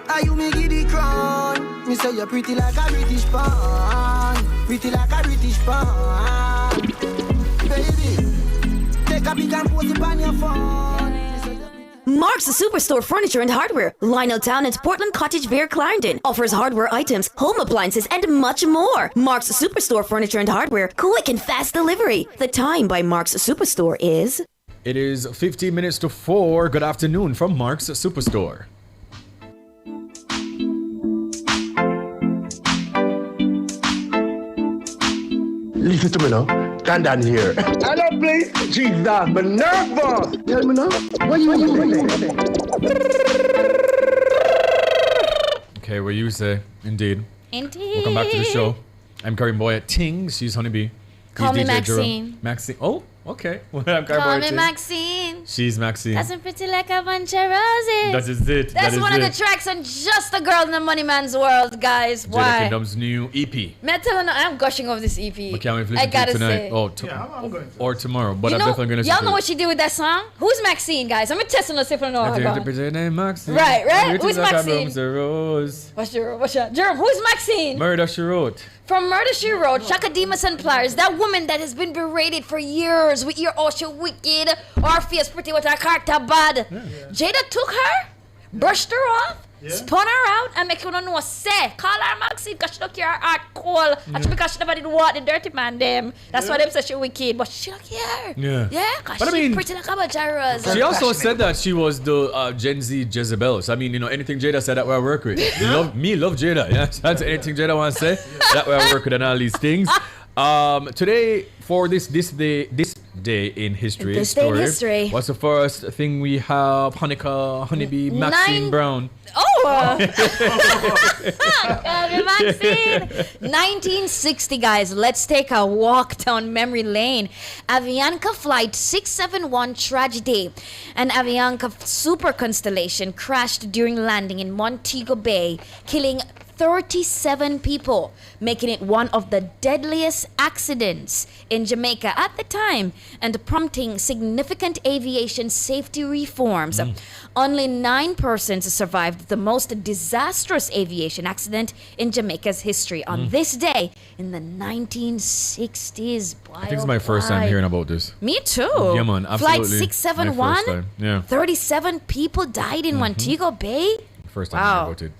Are you me give the crown? Me say you're pretty like a British pound. Pretty like a British pound. Baby, take a pic and post it on your phone. Mark's Superstore Furniture and Hardware, Lionel Town and Portland Cottage Bear Clarendon offers hardware items, home appliances, and much more. Mark's Superstore Furniture and Hardware, quick and fast delivery. The time by Mark's Superstore is... It is 15 minutes to 4. Good afternoon from Mark's Superstore. Listen to me now. Stand down here. I don't play Jesus, but nervous. Tell me now. What you say? Okay, what you say? Indeed. Indeed. Welcome back to the show. I'm Karim Boy at Tings. She's Honeybee. Call He's me DJ Maxine. Jerome. Maxine. Oh, okay. Well, I'm Karim Boy Call at me Tings. Maxine. She's Maxine. That's pretty like a bunch of roses. That is it. That's that one is of it. the tracks on Just a Girl in the Money Man's World, guys. Jada Why? Kingdom's new EP. Me telling you, I'm gushing over this EP. I can't wait to I listen to gotta it tonight. say. Oh, or tomorrow. But You I'm know, definitely going to y'all listen know to what she did with that song? Who's Maxine, guys? I'm testing to see if I know her. Maxine. Right? Who's Like a Maxine? rose, a rose. What's that? Jerome, who's Maxine? Murder, she wrote. From Murder She Wrote, Shaka Demus and Pliers, that woman that has been berated for years with your she wicked, or face pretty with her character bad. Jada took her, brushed her off, spun her out, and make you not know say, call her Maxine because she don't care her heart cold. And because she never did what the dirty man them. That's why them say she wicked, but she don't care. Yeah. Yeah, because But I she mean, pretty like a bunch of roses. She also said that she was the Gen Z Jezebel. So I mean, anything Jada said, that way I work with. Love Jada. Yeah, that's anything Jada wants to say. That way I work with and all these things. Today for this day in history. This day in history. What's the first thing we have? Honeybee, Maxine Brown. Oh! Maxine! 1960, guys. Let's take a walk down memory lane. Avianca Flight 671 tragedy. An Avianca super constellation crashed during landing in Montego Bay, killing 37 people, making it one of the deadliest accidents in Jamaica at the time and prompting significant aviation safety reforms. Only 9 persons survived the most disastrous aviation accident in Jamaica's history on this day in the 1960s. Boy, I think it's my first time hearing about this. Me too. Yeah, man, absolutely. Flight 671, My first time. Yeah. 37 people died in Montego Bay. First time hearing about it.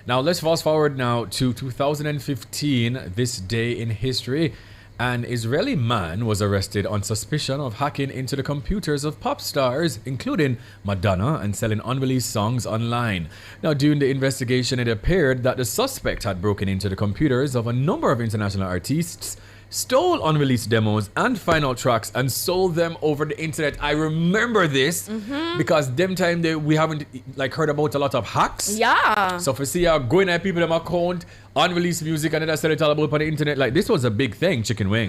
Now let's fast forward now to 2015, this day in history. An Israeli man was arrested on suspicion of hacking into the computers of pop stars, including Madonna, and selling unreleased songs online. Now, during the investigation, it appeared that the suspect had broken into the computers of a number of international artists, stole unreleased demos and final tracks, and sold them over the internet. I remember this because them time we haven't heard about a lot of hacks. Yeah. So if you see going at people them account, unreleased music, and then I sell it all about on the internet, this was a big thing, chicken wing.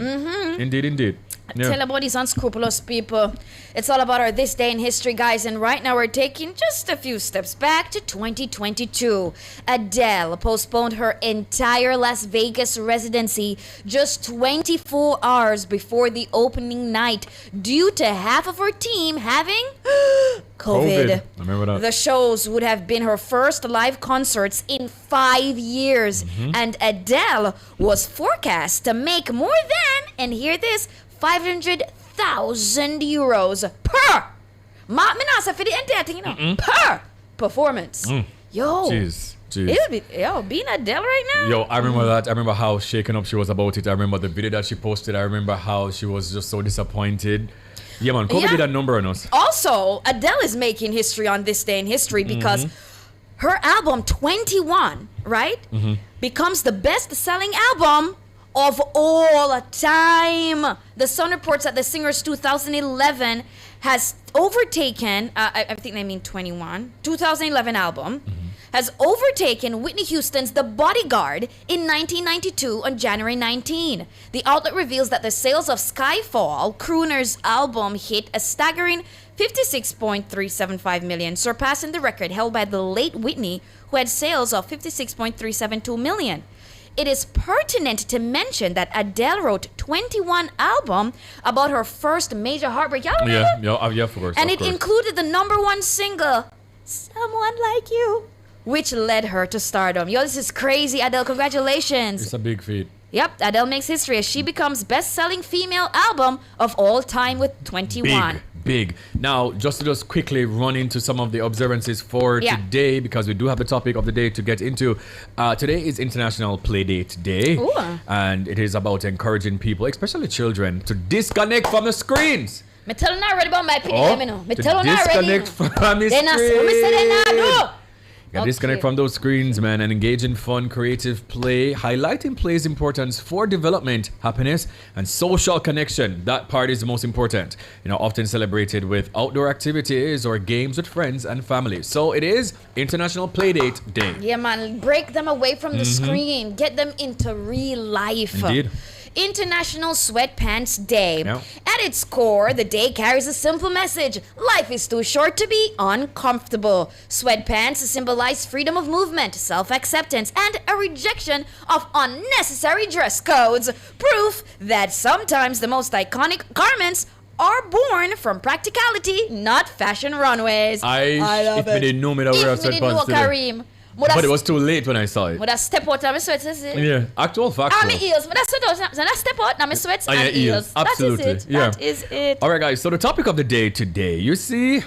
Indeed. Yeah. Tell about these unscrupulous people. It's all about our this day in history, guys, and right now we're taking just a few steps back to 2022. Adele postponed her entire Las Vegas residency just 24 hours before the opening night due to half of her team having COVID. I remember that. The shows would have been her first live concerts in 5 years, and Adele was forecast to make more than, and hear this, 500,000 euros per. Me not say for the entire thing, per performance. Yo. Jeez. It would be, being Adele right now. Yo, I remember that. I remember how shaken up she was about it. I remember the video that she posted. I remember how she was just so disappointed. Yeah, man, COVID did a number on us. Also, Adele is making history on this day in history because her album 21, right, becomes the best-selling album of all time. The Sun reports that the singer's 2011 has overtaken, I think they mean 21, 2011 album, has overtaken Whitney Houston's The Bodyguard in 1992 on January 19. The outlet reveals that the sales of Skyfall, Crooner's album, hit a staggering 56.375 million, surpassing the record held by the late Whitney, who had sales of 56.372 million. It is pertinent to mention that Adele wrote 21 albums about her first major heartbreak. Y'all remember? Yeah, of course. And it included the #1 single, Someone Like You, which led her to stardom. Yo, this is crazy, Adele. Congratulations. It's a big feat. Yep, Adele makes history as she becomes best-selling female album of all time with 21. Big. Now, just to quickly run into some of the observances for today, because we do have the topic of the day to get into. Today is International Playdate Day. Ooh. And it is about encouraging people, especially children, to disconnect from the screens. Me tell you already about my opinion, let me know. Me tell you already. Disconnect from the Then I say they not do. You gotta disconnect from those screens, man, and engage in fun, creative play, highlighting play's importance for development, happiness, and social connection. That part is the most important. Often celebrated with outdoor activities or games with friends and family. So it is International Playdate Day. Yeah, man, break them away from the screen. Get them into real life. Indeed. International Sweatpants Day. Yep. At its core, the day carries a simple message. Life is too short to be uncomfortable. Sweatpants symbolize freedom of movement, self-acceptance, and a rejection of unnecessary dress codes. Proof that sometimes the most iconic garments are born from practicality, not fashion runways. I love if it. If me didn't know me that wear sweatpants today. Kareem. But it was too late when I saw it. Would I step out of my sweats? Yeah, actual fact. I'm heels. But I step out of my sweats and heels. Absolutely. That is it. All right, guys. So the topic of the day today, you see,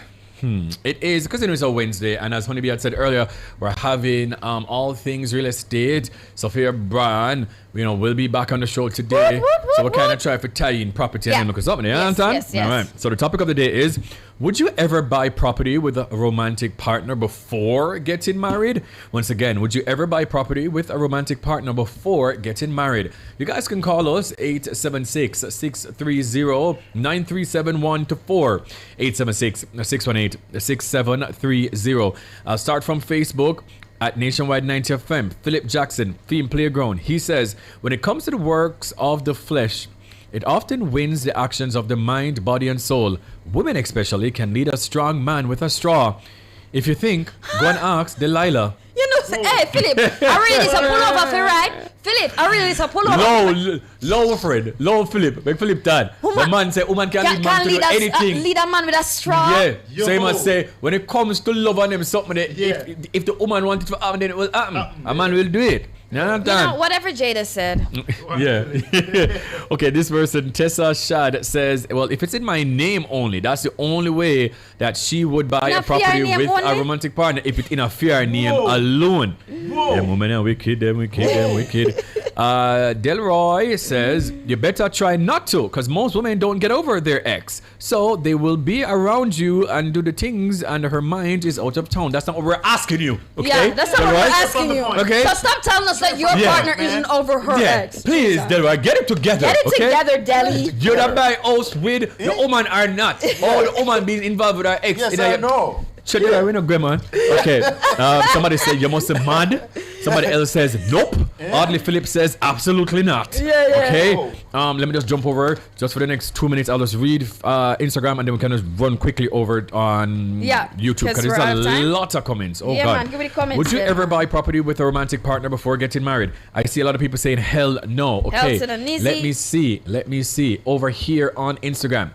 it is because it's a Wednesday, and as Honeybee had said earlier, we're having all things real estate. Sophia Brand, will be back on the show today. So we're kind of trying to tie in property and look us up. Yes. All right. So the topic of the day is: would you ever buy property with a romantic partner before getting married? Once again, would you ever buy property with a romantic partner before getting married? You guys can call us 876-630-9371 to 876-618-6730. I'll start from Facebook. At Nationwide 90 FM, Philip Jackson, Theme Playground. He says, when it comes to the works of the flesh, it often wins the actions of the mind, body, and soul. Women especially can lead a strong man with a straw. If you think, go and ask Delilah. Hey, Philip, I really is a pullover for right? Philip, I really is a pullover. Low Fred, low Philip, make Philip dad. The man say, woman can lead man to do anything. Lead a man with a straw. Yeah, so he must say, when it comes to love and them something, if the woman wanted to happen, then it will happen. A man will do it. Whatever Jada said. Yeah. Okay, this person, Tessa Shad, says, well, if it's in my name only, that's the only way that she would buy a property with a romantic partner. If it's in a fair name alone. Them women are wicked, them wicked. Delroy says, you better try not to, because most women don't get over their ex. So they will be around you and do the things, and her mind is out of town. That's not what we're asking you. Okay? Yeah, that's not what we're asking you. Okay? So stop telling us that your partner isn't over her ex. Please, Delroy, get it together. Get it together, Deli. You're the buy house with the woman are not. Or the woman being involved with her ex. Yes, I know. Check it out, we know, man. Okay. Somebody said you must be mad. Somebody else says nope. Audley Phillips says absolutely not. Okay. Let me just jump over just for the next 2 minutes. I'll just read Instagram and then we can just run quickly over it on YouTube because there's a lot of comments. Oh God. Man, give me the comments. Would you ever buy property with a romantic partner before getting married? I see a lot of people saying hell no. Okay. Let me see. Over here on Instagram.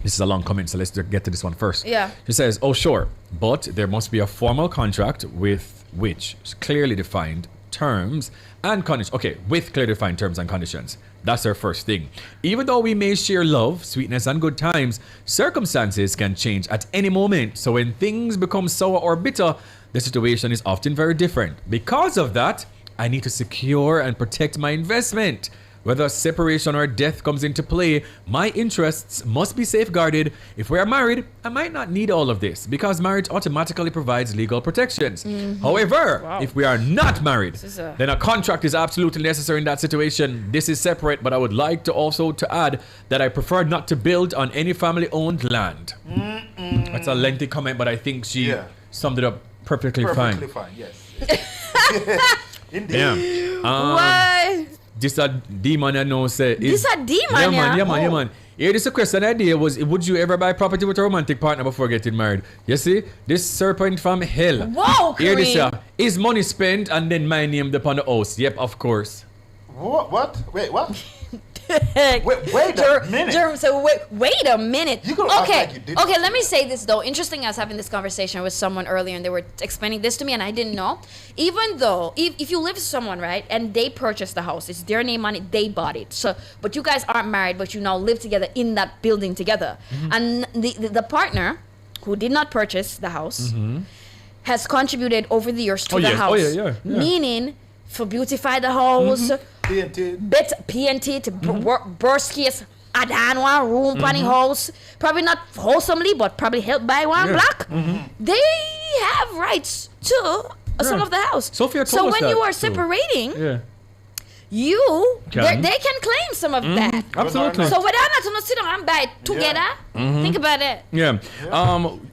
This is a long comment, so let's get to this one first. Yeah. She says, oh, sure, but there must be a formal contract with which clearly defined terms and conditions. Okay, with clearly defined terms and conditions. That's our first thing. Even though we may share love, sweetness, and good times, circumstances can change at any moment. So when things become sour or bitter, the situation is often very different. Because of that, I need to secure and protect my investment. Whether separation or death comes into play, my interests must be safeguarded. If we are married, I might not need all of this because marriage automatically provides legal protections. However, if we are not married, then a contract is absolutely necessary in that situation. This is separate, but I would like to also add that I prefer not to build on any family-owned land. That's a lengthy comment, but I think she summed it up perfectly fine. Yes. Indeed. Yeah. Why? This a demon I know say. This a demon, yeah, man. Here, this is a question idea was, would you ever buy property with a romantic partner before getting married? You see? This serpent from hell. Whoa, Here, this Kareem. is money spent and then my name upon the house. Yep, of course. What? Wait, what? Wait a minute. Jerome said, wait a minute. You gonna act Okay, like you did okay. Let me say this though. Interesting. I was having this conversation with someone earlier, and they were explaining this to me, and I didn't know. Even though, if you live with someone, right, and they purchased the house, it's their name on it, they bought it. So, but you guys aren't married, but you now live together in that building together, and the partner who did not purchase the house has contributed over the years to the house. Oh yeah. Meaning, for beautify the house. Better PNT to worst case add on one room planning house, probably not wholesomely but probably helped by one block. They have rights to some of the house. Sophia so told us when you that are separating, Yeah. they can claim some of that. Absolutely. So whether or not you sit down and buy it together, think about it. Yeah.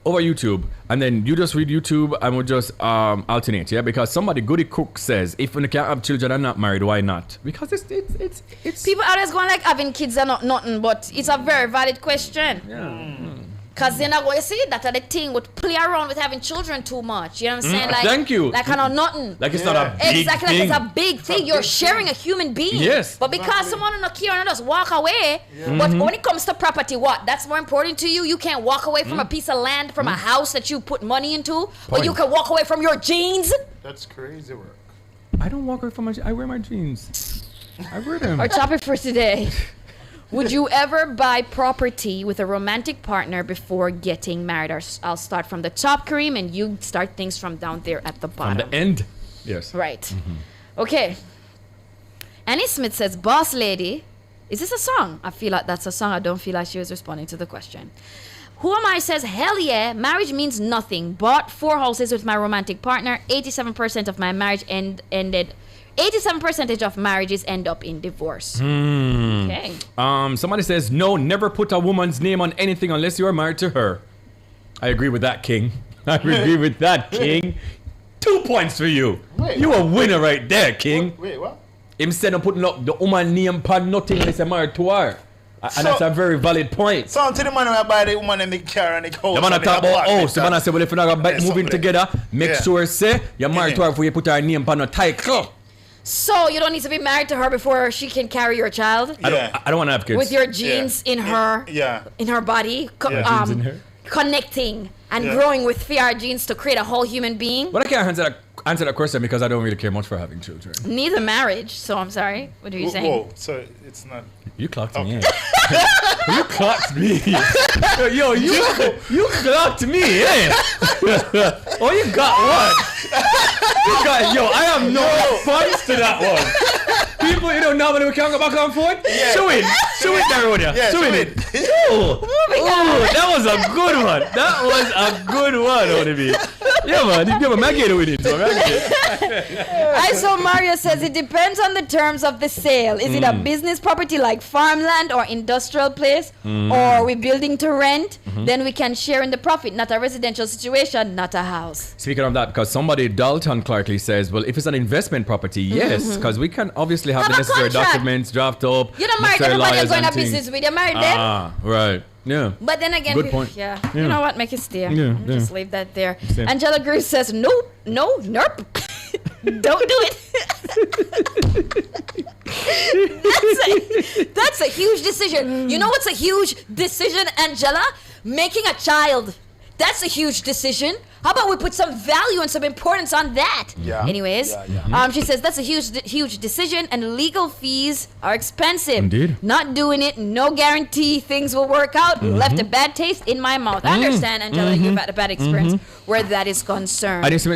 Over YouTube, and then you just read YouTube and we'll just alternate, yeah? Because somebody Goody Cook says, if you can't have children and not married, why not? Because it's People always going like having kids are not nothing, but it's a very valid question. Cause they're not going to see that are the thing would play around with having children too much. You know what I'm saying? Like, thank you. Like kind of nothing. Like it's not a big exactly thing. like it's a big thing. You're sharing a human being. Yes. But because someone not care and just walk away. But when it comes to property, what? That's more important to you. You can't walk away from a piece of land, from a house that you put money into, or you can walk away from your jeans. That's crazy work. I don't walk away from my I wear my jeans. I wear them. Our topic for today. Would you ever buy property with a romantic partner before getting married? I'll start from the top, Kareem, and you start things from down there at the bottom. From the end. Yes. Right. Okay. Annie Smith says, boss lady. Is this a song? I feel like that's a song. I don't feel like she was responding to the question. Who am I says, hell yeah, marriage means nothing. Bought 4 houses with my romantic partner. 87% of my marriage ended. 87% of marriages end up in divorce. Okay. Somebody says, no, never put a woman's name on anything unless you are married to her. I agree with that, King. I agree with that, King. 2 points for you. You a winner right there, King. Wait, what? Him said I'm putting up the woman name upon nothing unless I'm married to her. And that's a very valid point. So to the man who buy the woman in the car and the house. The man talk about house. The man say, well, if you're not going to move in together, make sure say you're married to her before you put her name upon a title. So you don't need to be married to her before she can carry your child? I don't want to have kids. With your genes in her in her body, Genes in her. connecting and growing with VR genes to create a whole human being. But I can't answer that question because I don't really care much for having children. Neither marriage, so I'm sorry. What are you saying? Whoa, so it's not. You clocked me. You clocked me. Yo, you clocked me. Oh, you got one. I have no response to that one. People, normally we can't go back and forth. Show it, Daronia. Show it. That was a good one. That was a good one, ODB. Yeah, man. I get it with it. I saw Mario says it depends on the terms of the sale. Is it a business property like farmland or industrial place, or are we building to rent? Then we can share in the profit, not a residential situation, not a house. Speaking of that, because somebody, Dalton Clarkley, says, well, if it's an investment property, yes, because we can obviously have the necessary documents draft up. You're not married everybody you're going to business with. You're married then. Right. Yeah. But then again, good point. Yeah. You know what? Make it stay. Just leave that there. Same. Angela Cruz says, nope. Don't do it. That's a huge decision. You know what's a huge decision, Angela? Making a child. That's a huge decision. How about we put some value and some importance on that? Yeah. Anyways, she says that's a huge decision, and legal fees are expensive. Indeed. Not doing it, no guarantee things will work out. Left a bad taste in my mouth. I understand, Angela, you've had a bad experience where that is concerned. I don't know,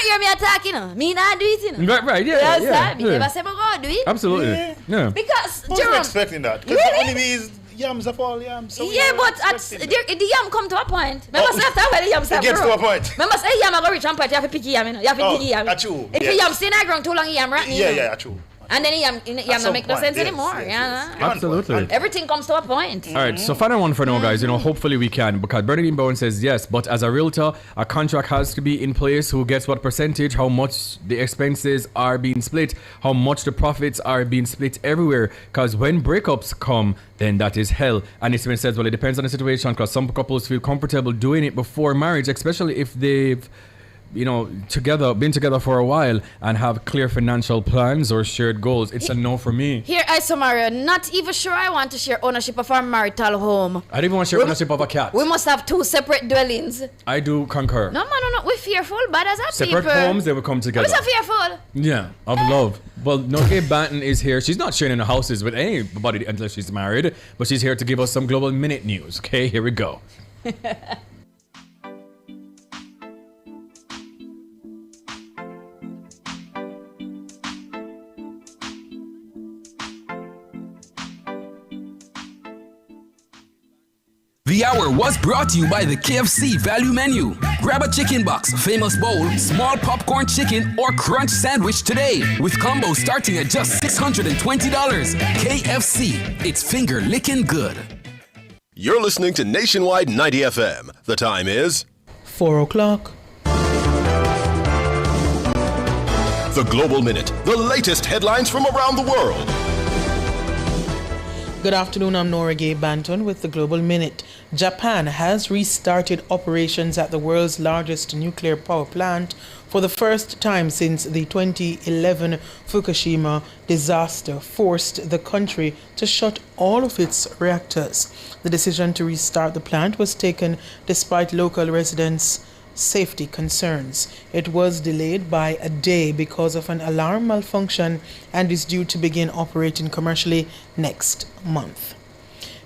you're me attacking. Me not do it. Right, yeah. Never say I'm do it. Absolutely. Yeah. Because I wasn't expecting that. Because the only is yams of all yams. So but the yam come to a point. Remember say after where the yam start it gets to a point. Remember say yam go reach one point, you have to pick yam, you have to dig yam. True. If the yam stay in the ground too long, yam right? Yeah, true. And then you have to make no sense anymore. Absolutely. Everything comes to a point. All right, so final one for now, guys. Hopefully we can, because Bernadine Bowen says yes, but as a realtor, a contract has to be in place. Who gets what percentage? How much the expenses are being split? How much the profits are being split everywhere? Because when breakups come, then that is hell. And it's been said, well, it depends on the situation, because some couples feel comfortable doing it before marriage, especially if they've been together for a while and have clear financial plans or shared goals. It's a no for me. Here, Mario, not even sure I want to share ownership of our marital home. I don't even want to share ownership of a cat. We must have 2 separate dwellings. I do concur. No. We're fearful, but as a separate people. Homes, they will come together. We're so fearful. Yeah, of love. Well, Norgay Banton is here. She's not sharing her houses with anybody until she's married, but she's here to give us some Global Minute news. Okay, here we go. The hour was brought to you by the KFC Value Menu. Grab a chicken box, famous bowl, small popcorn chicken, or crunch sandwich today with combos starting at just $620. KFC, it's finger licking good. You're listening to Nationwide 90 FM. The time is 4 o'clock. The Global Minute, the latest headlines from around the world. Good afternoon, I'm Nora Gay Banton with the Global Minute. Japan has restarted operations at the world's largest nuclear power plant for the first time since the 2011 Fukushima disaster forced the country to shut all of its reactors. The decision to restart the plant was taken despite local residents' safety concerns. It was delayed by a day because of an alarm malfunction and is due to begin operating commercially next month.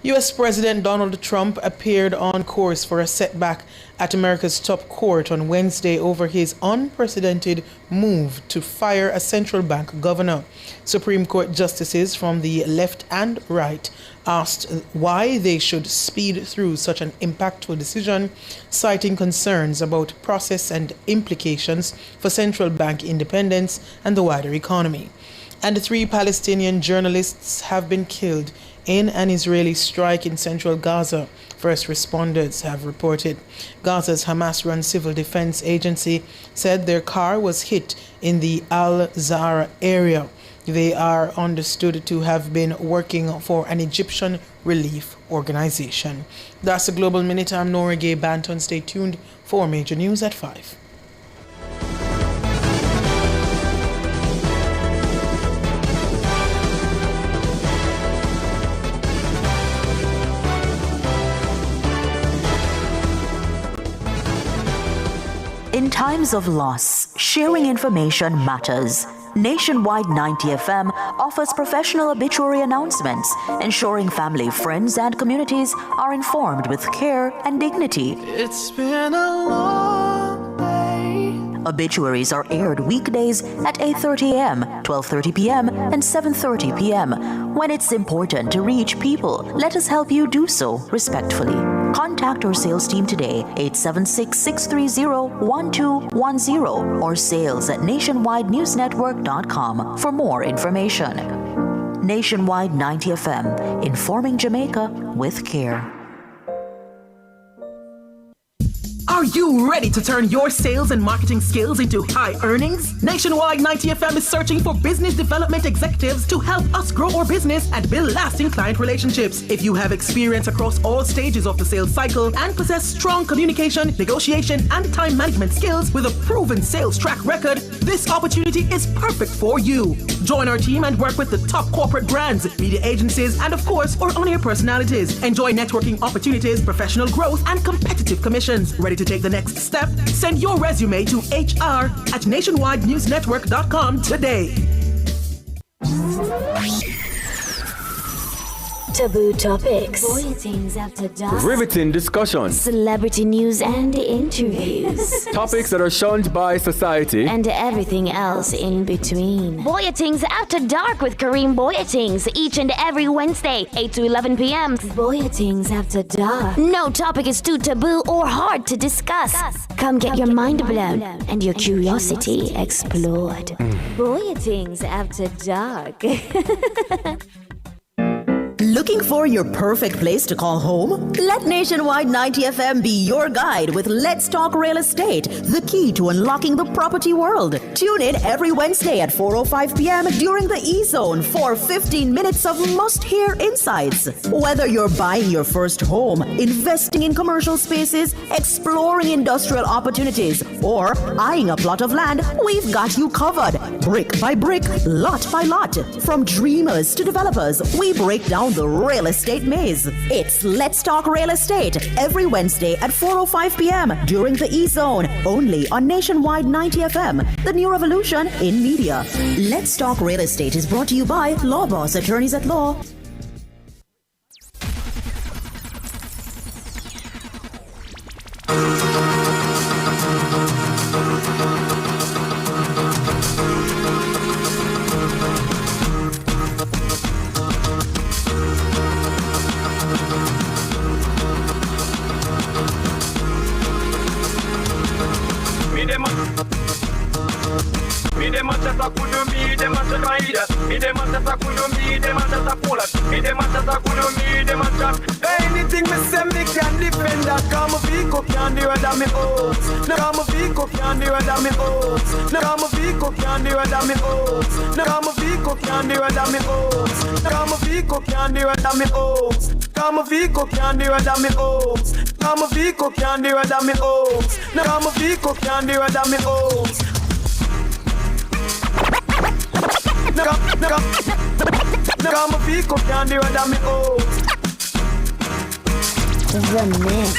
U.S. President Donald Trump appeared on course for a setback at America's top court on Wednesday over his unprecedented move to fire a central bank governor. Supreme Court justices from the left and right asked why they should speed through such an impactful decision, citing concerns about process and implications for central bank independence and the wider economy. And 3 Palestinian journalists have been killed in an Israeli strike in central Gaza, first responders have reported. Gaza's Hamas-run civil defense agency said their car was hit in the Al-Zahra area. They are understood to have been working for an Egyptian relief organization. That's the Global Minute. I'm Nora Gay Banton. Stay tuned for major news at 5. In times of loss, sharing information matters. Nationwide 90 FM offers professional obituary announcements, ensuring family, friends, and communities are informed with care and dignity. It's been a long day. Obituaries are aired weekdays at 8:30 a.m., 12:30 p.m., and 7:30 p.m. When it's important to reach people, let us help you do so respectfully. Contact our sales team today, 876-630-1210, or sales@nationwidenewsnetwork.com for more information. Nationwide 90 FM, informing Jamaica with care. Are you ready to turn your sales and marketing skills into high earnings? Nationwide 90 FM is searching for business development executives to help us grow our business and build lasting client relationships. If you have experience across all stages of the sales cycle and possess strong communication, negotiation, and time management skills with a proven sales track record, this opportunity is perfect for you. Join our team and work with the top corporate brands, media agencies, and of course, our on-air personalities. Enjoy networking opportunities, professional growth, and competitive commissions. Ready to take the next step? Send your resume to hr@nationwidenewsnetwork.com today. Taboo topics, bulletins after dark, riveting discussions, celebrity news and interviews, topics that are shunned by society, and everything else in between. Bulletins After Dark with Kareem Bulletins each and every Wednesday, 8 to 11 p.m. Bulletins After Dark. No topic is too taboo or hard to discuss. Come get your mind blown and your curiosity explored. Boy Things After Dark. Looking for your perfect place to call home? Let Nationwide 90 FM be your guide with Let's Talk Real Estate, the key to unlocking the property world. Tune in every Wednesday at 4:05 p.m. during the E-Zone for 15 minutes of must-hear insights. Whether you're buying your first home, investing in commercial spaces, exploring industrial opportunities, or eyeing a plot of land, we've got you covered. Brick by brick, lot by lot. From dreamers to developers, we break down the real estate maze. It's Let's Talk Real Estate every Wednesday at 4:05 p.m. during the E-Zone, only on Nationwide 90 FM, the new revolution in media. Let's Talk Real Estate is brought to you by Law Boss Attorneys at Law. Anything me say me can defend that. Come a vehicle can do it than me oats. No come a vehicle can do it than me oats. No come a vehicle can do it than me oats. No come a vehicle can do it than me oats. No come a vehicle can do it than me oats. Come a vehicle can do it than me oats. Come a vehicle can do it than me oats. No come a vehicle can do it than me oats. No come a vehicle can do it than me oats. The mix.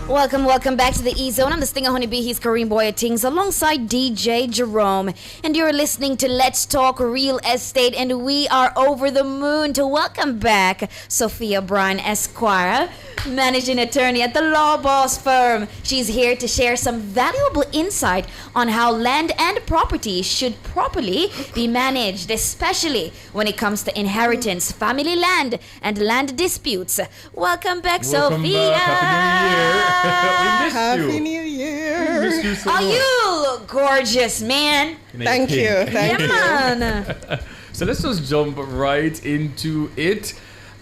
Welcome back to the E-Zone. I'm the Stinger Honeybee. He's Kareem Boy Tings alongside DJ Jerome. And you're listening to Let's Talk Real Estate. And we are over the moon to welcome back Sophia Bryan Esquire, managing attorney at the Law Boss firm. She's here to share some valuable insight on how land and property should properly be managed, especially when it comes to inheritance, family land, and land disputes. Welcome back, Sophia. Happy New Year. Happy New Year. We missed you so Oh, much. you look gorgeous, man. Thank you. Thank you. Man. So let's just jump right into it.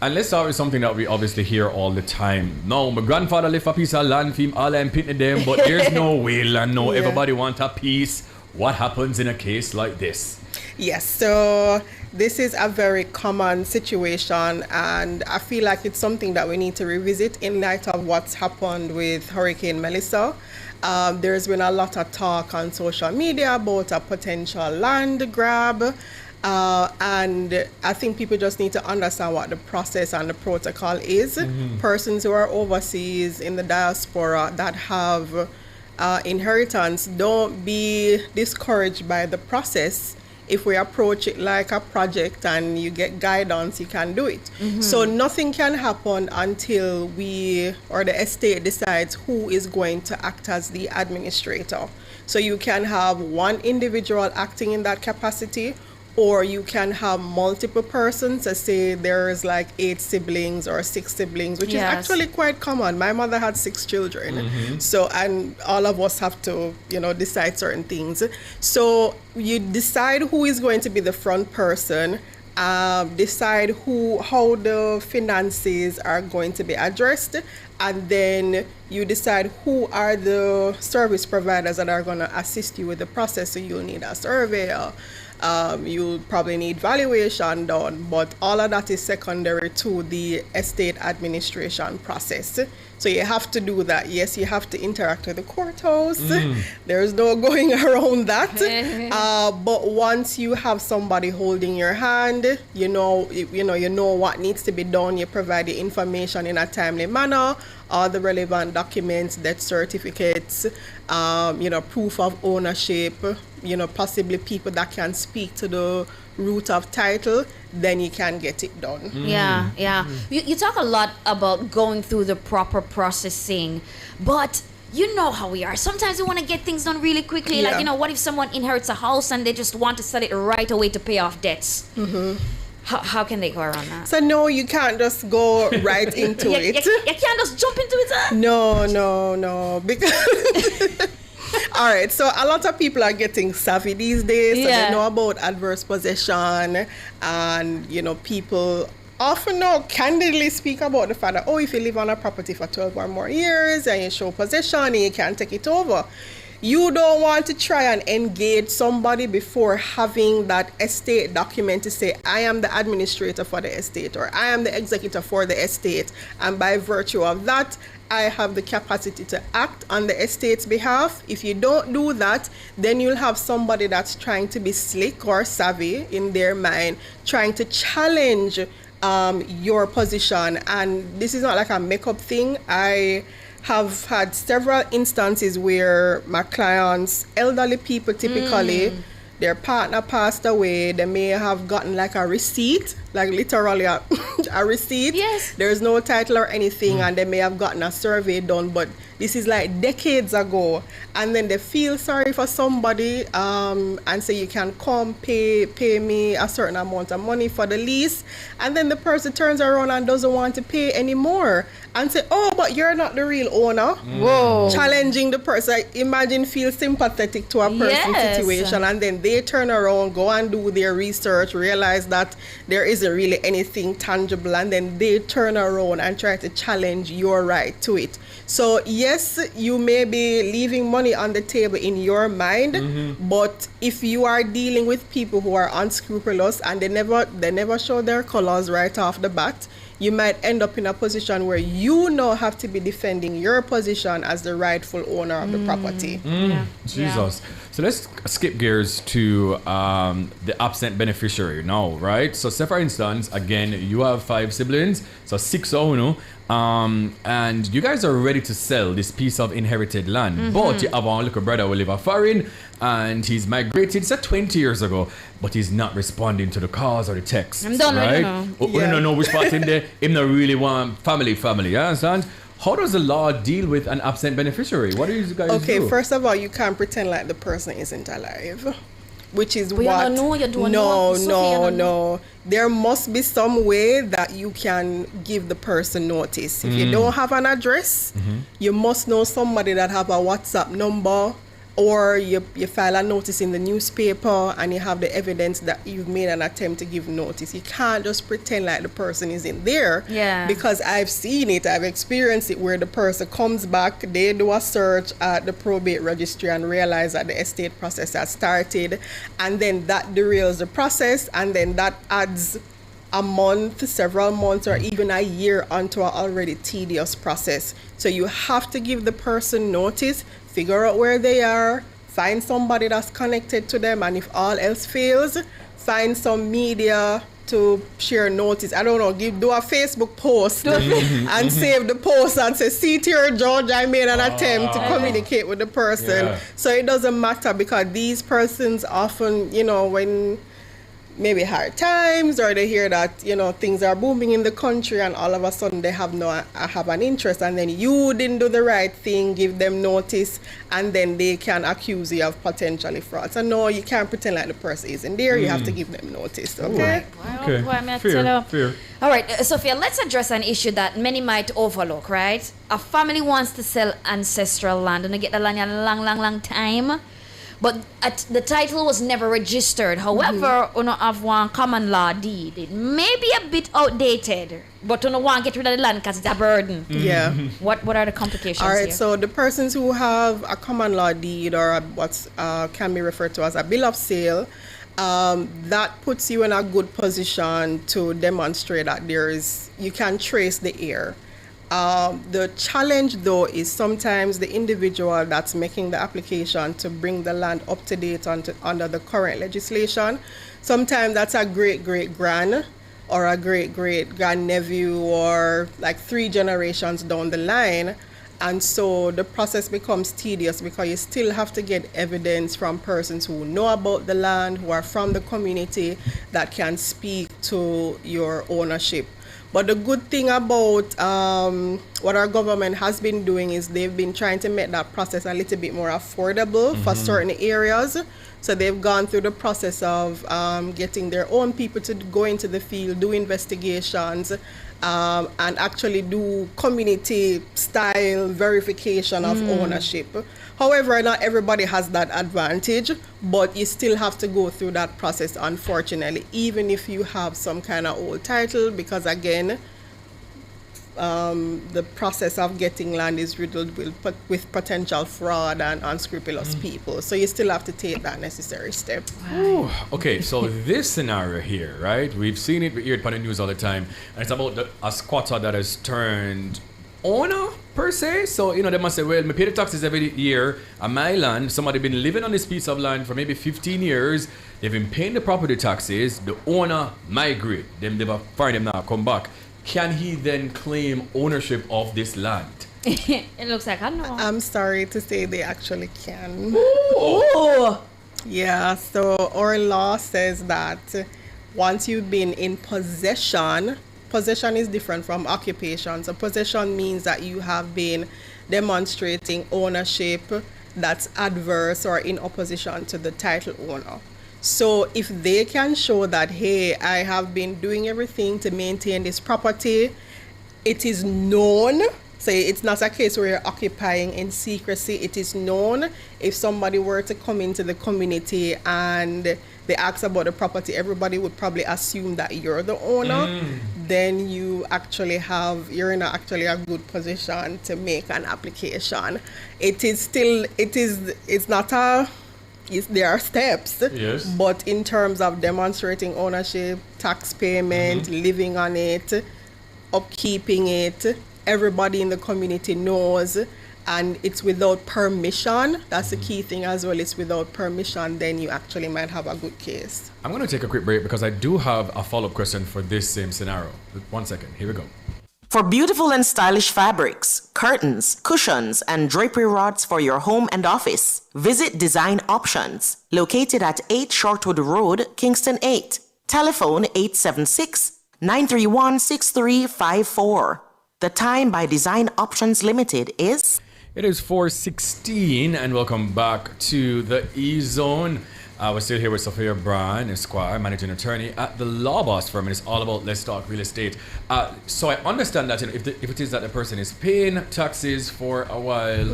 And let's start with something that we obviously hear all the time. No, my grandfather left a piece of land for him, all I'm pitting them, but there's no will and no, everybody want a piece. What happens in a case like this? Yes, so this is a very common situation, and I feel like it's something that we need to revisit in light of what's happened with Hurricane Melissa. There's been a lot of talk on social media about a potential land grab. And I think people just need to understand what the process and the protocol is. Persons who are overseas in the diaspora that have inheritance, don't be discouraged by the process. If we approach it like a project and you get guidance, you can do it. So nothing can happen until we or the estate decides who is going to act as the administrator. So you can have one individual acting in that capacity, or you can have multiple persons. Let's say there's like 8 siblings or 6 siblings, which is actually quite common. My mother had 6 children. So, and all of us have to, decide certain things. So you decide who is going to be the front person, decide how the finances are going to be addressed, and then you decide who are the service providers that are going to assist you with the process. So you'll need a surveyor. You'll probably need valuation done, but all of that is secondary to the estate administration process. So you have to do that. Yes, you have to interact with the courthouse. There's no going around that. But once you have somebody holding your hand, you know what needs to be done. You provide the information in a timely manner, all the relevant documents, death certificates, proof of ownership, possibly people that can speak to the root of title, then you can get it done. Yeah. You talk a lot about going through the proper processing, but you know how we are. Sometimes we want to get things done really quickly. Like, what if someone inherits a house and they just want to sell it right away to pay off debts? How can they go around that? So no, you can't just go right into it. You can't just jump into it, huh? No. Because all right, so a lot of people are getting savvy these days. So they know about adverse possession, and people often candidly speak about the fact that, if you live on a property for 12 or more years and you show possession and you can't take it over, you don't want to try and engage somebody before having that estate document to say, I am the administrator for the estate, or I am the executor for the estate, and by virtue of that, I have the capacity to act on the estate's behalf. If you don't do that, then you'll have somebody that's trying to be slick or savvy in their mind, trying to challenge your position. And this is not like a makeup thing. I have had several instances where my clients, elderly people typically, their partner passed away, they may have gotten like a receipt, like literally a receipt. Yes. There's no title or anything, and they may have gotten a survey done, but this is like decades ago. And then they feel sorry for somebody and say, you can come pay me a certain amount of money for the lease. And then the person turns around and doesn't want to pay anymore and say, but you're not the real owner. Whoa. Challenging the person. Imagine feel sympathetic to a person's situation, and then they turn around, go and do their research, realize that there isn't really anything tangible, and then they turn around and try to challenge your right to it. So yes, you may be leaving money on the table in your mind, but if you are dealing with people who are unscrupulous and they never show their colors right off the bat, you might end up in a position where you now have to be defending your position as the rightful owner of the property. Jesus. So let's skip gears to the absent beneficiary now, right? So say for instance, again, you have 5 siblings, so 6 own, and you guys are ready to sell this piece of inherited land, but you have one little brother who live a foreign, and he's migrated 20 years ago, but he's not responding to the calls or the texts. I'm done right? with We don't know which part in there. Him not really want family, you understand? How does the law deal with an absent beneficiary? What do you guys do? Okay, first of all, you can't pretend like the person isn't alive, which is but what. You don't know, you don't No. There must be some way that you can give the person notice. If you don't have an address, you must know somebody that have a WhatsApp number, or you file a notice in the newspaper and you have the evidence that you've made an attempt to give notice. You can't just pretend like the person isn't there. Because I've seen it, I've experienced it, where the person comes back, they do a search at the probate registry and realize that the estate process has started, and then that derails the process, and then that adds a month, several months, or even a year onto an already tedious process. So you have to give the person notice, figure out where they are, find somebody that's connected to them, and if all else fails, find some media to share notice. I don't know, do a Facebook post and save the post and say, see to your judge, I made an attempt to communicate with the person. So it doesn't matter, because these persons often, when maybe hard times, or they hear that things are booming in the country, and all of a sudden they have an interest, and then you didn't do the right thing, give them notice, and then they can accuse you of potentially fraud. So no, you can't pretend like the person isn't there. You have to give them notice. Okay. Fair. All right, Sophia, let's address an issue that many might overlook, right? A family wants to sell ancestral land and they get the land a long time, but the title was never registered. However, you have one common law deed. It may be a bit outdated, but you don't want to get rid of the land because it's a burden. What are the complications? All right, here? so the persons who have a common law deed, or what can be referred to as a bill of sale, that puts you in a good position to demonstrate that you can trace the heir. The challenge, though, is sometimes the individual that's making the application to bring the land up to date under the current legislation. Sometimes that's a great-great-grand or a great-great-grandnephew, or like 3 generations down the line. And so the process becomes tedious, because you still have to get evidence from persons who know about the land, who are from the community, that can speak to your ownership. But the good thing about what our government has been doing is they've been trying to make that process a little bit more affordable for certain areas. So they've gone through the process of getting their own people to go into the field, do investigations, and actually do community-style verification of ownership. However, not everybody has that advantage, but you still have to go through that process, unfortunately, even if you have some kind of old title, because again, the process of getting land is riddled with potential fraud and unscrupulous people. So you still have to take that necessary step. Ooh, okay, so this scenario here, right? We've seen it, we hear it on the news all the time, and it's about a squatter that has turned owner per se. So they must say, well, me pay the taxes every year on my land. Somebody been living on this piece of land for maybe 15 years. They've been paying the property taxes. The owner migrate. Them never find them now, come back. Can he then claim ownership of this land? It looks like I know. I'm sorry to say they actually can. Ooh. Yeah, so our law says that once you've been in possession is different from occupation. So possession means that you have been demonstrating ownership that's adverse or in opposition to the title owner. So if they can show that, hey, I have been doing everything to maintain this property, it is known. So it's not a case where you're occupying in secrecy. It is known. If somebody were to come into the community and they ask about the property, everybody would probably assume that you're the owner. Then you're in actually a good position to make an application. There are steps, yes. But in terms of demonstrating ownership, tax payment, living on it, upkeeping it, everybody in the community knows, and it's without permission. That's the key thing as well. It's without permission, then you actually might have a good case. I'm going to take a quick break because I do have a follow-up question for this same scenario. 1 second. Here we go. For beautiful and stylish fabrics, curtains, cushions, and drapery rods for your home and office, visit Design Options, located at 8 Shortwood Road, Kingston 8. Telephone 876-931-6354. The time by Design Options Limited is... It is 4:16, and welcome back to the E-Zone. We're still here with Sophia Bryan, Esquire, managing attorney at the Law Boss firm, and it's all about Let's Talk Real Estate. So I understand that if it is that the person is paying taxes for a while,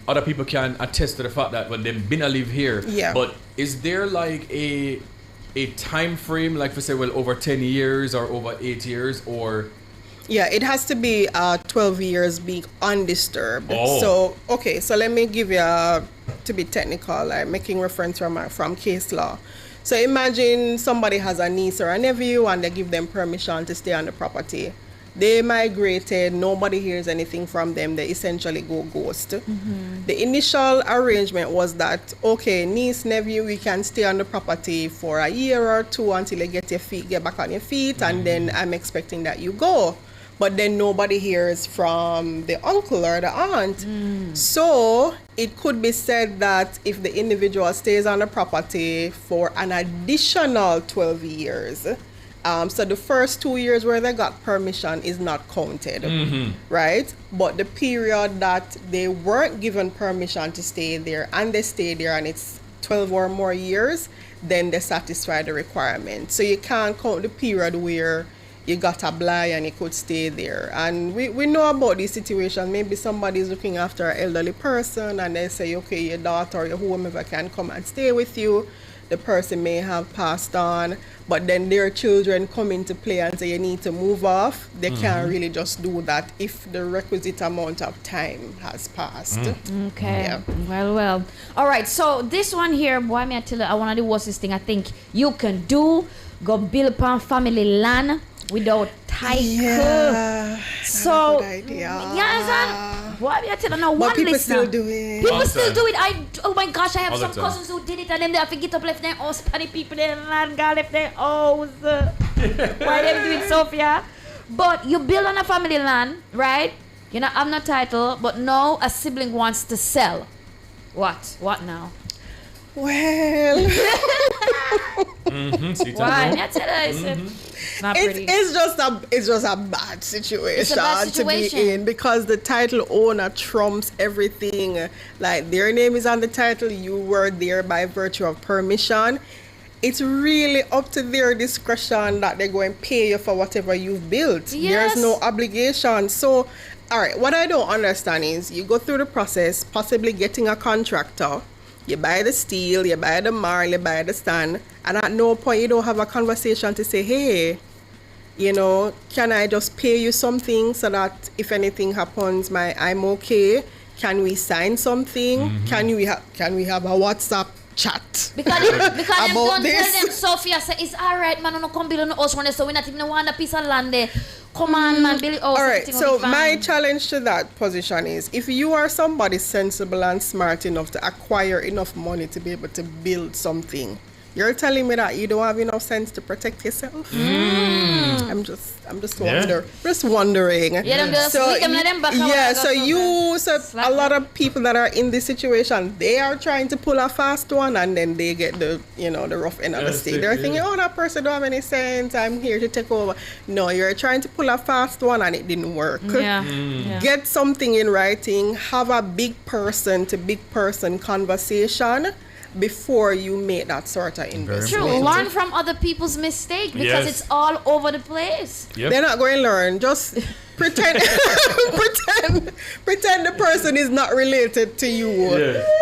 other people can attest to the fact that they've been a live here. Yeah. But is there like a time frame, like for say, over 10 years or over 8 years, or? Yeah, it has to be 12 years being undisturbed. Oh. So let me give you to be technical, like making reference from case law. So imagine somebody has a niece or a nephew and they give them permission to stay on the property. They migrated, nobody hears anything from them, they essentially go ghost. The initial arrangement was that, okay, niece, nephew, we can stay on the property for a year or two until you get back on your feet, and then I'm expecting that you go. But then nobody hears from the uncle or the aunt. So it could be said that if the individual stays on the property for an additional 12 years, so the first 2 years where they got permission is not counted, right? But the period that they weren't given permission to stay there and they stay there and it's 12 or more years, then they satisfy the requirement. So you can't count the period where you got a bly and you could stay there. And we know about this situation. Maybe somebody's looking after an elderly person and they say, okay, your daughter or whomever can come and stay with you. The person may have passed on, but then their children come into play and say you need to move off. They can't really just do that if the requisite amount of time has passed. Okay. Yeah. Well. All right. So this one here, boy, me I tell you, I want to do what's this thing I think you can do. Go build upon family land without title. Yeah. So, good idea. Boy, me I tell you, now But one people listener. still do it. People still do it. Oh my gosh, I have All the some time. cousins who did it and then they have to get up, left their house, funny people there and God left their house. Why they do it, Sophia? But you build on a family land, right? You know, I'm not title, but now a sibling wants to sell. What? What now? Well, Why? That's it. Not pretty. It's just a bad situation to be in because the title owner trumps everything. Like their name is on the title, you were there by virtue of permission. It's really up to their discretion that they're going to pay you for whatever you've built. Yes. There's no obligation. So, all right, what I don't understand is you go through the process, possibly getting a contractor. You buy the steel, you buy the marl, you buy the stand, and at no point you don't have a conversation to say, hey, you know, can I just pay you something so that if anything happens, I'm okay? Can we sign something? Can we have a WhatsApp chat because them don't this? tell them, Sophia, say, it's alright, man, no come build on the house one day, so we not even want a piece of land there. Come on, man, build it out. All right, so my challenge to that position is if you are somebody sensible and smart enough to acquire enough money to be able to build something, you're telling me that you don't have enough sense to protect yourself? I'm just wondering. So a lot of people that are in this situation, they are trying to pull a fast one, and then they get the rough end of the stick. They're thinking, oh, that person don't have any sense, I'm here to take over. No, you're trying to pull a fast one and it didn't work. Get something in writing, have a big person to big person conversation before you make that sort of investment. True. Learn from other people's mistakes because it's all over the place. They're not going to learn. Just pretend the person is not related to you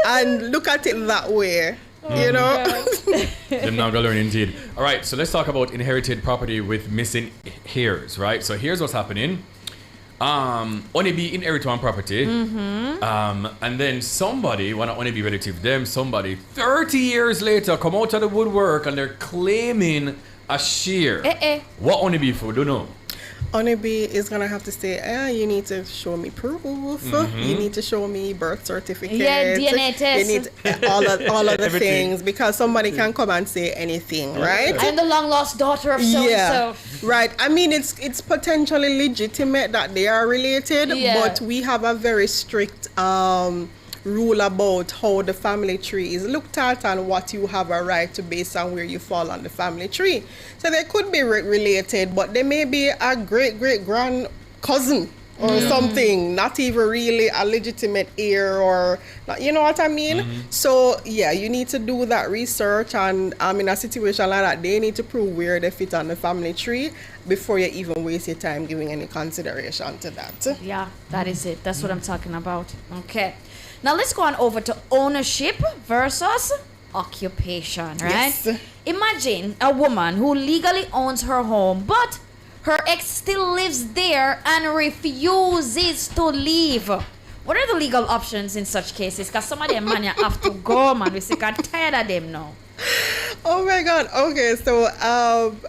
and look at it that way. You know? They're not going to learn indeed. All right, so let's talk about inherited property with missing heirs, right? So here's what's happening. Only be inherit one property, and then somebody, one only be relative them, somebody 30 years later come out of the woodwork and they're claiming a share. What only be for? Don't know. Honeybee is gonna have to say, you need to show me proof. You need to show me birth certificate. Yeah, DNA test. You need all of the things because somebody can come and say anything, right? I'm the long lost daughter of so and so. Right. I mean, it's potentially legitimate that they are related, but we have a very strict rule about how the family tree is looked at and what you have a right to based on where you fall on the family tree. So they could be related, but they may be a great-great-grand cousin or something, not even really a legitimate heir or, you know what I mean? So, yeah, you need to do that research, and in a situation like that, they need to prove where they fit on the family tree before you even waste your time giving any consideration to that. Yeah, that is it. That's what I'm talking about. Okay. Now let's go on over to ownership versus occupation, right? Yes. Imagine a woman who legally owns her home, but her ex still lives there and refuses to leave. What are the legal options in such cases? Because some of them, man, you have to go, man. We're sick and tired of them now. Oh my God. Okay, so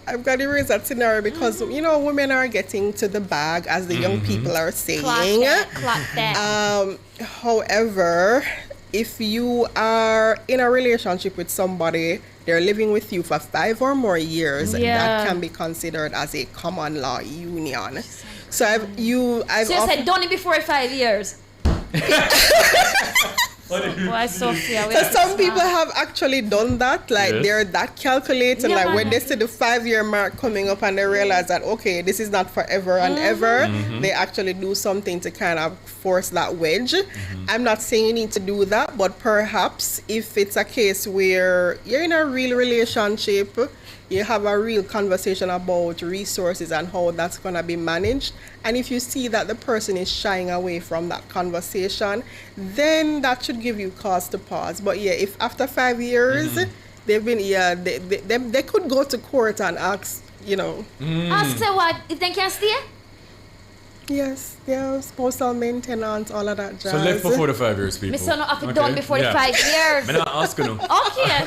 I've got to raise that scenario because women are getting to the bag, as the young people are saying. Clock that. However, if you are in a relationship with somebody, they're living with you for 5 or more years, that can be considered as a common law union. So you said done it before 5 years. Why, Sophia? So some people have actually done that, they're that calculated, when they see the 5-year mark coming up and they realize that, okay, this is not forever and ever, they actually do something to kind of force that wedge. I'm not saying you need to do that, but perhaps if it's a case where you're in a real relationship, you have a real conversation about resources and how that's going to be managed. And if you see that the person is shying away from that conversation, then that should give you cause to pause. But yeah, if after 5 years, they've been, they could go to court and ask, Ask say what? If they can stay? Yes, spousal maintenance, all of that jazz. So left before the 5 years, people. My son have to done before the 5 years. I'm not asking you. Okay.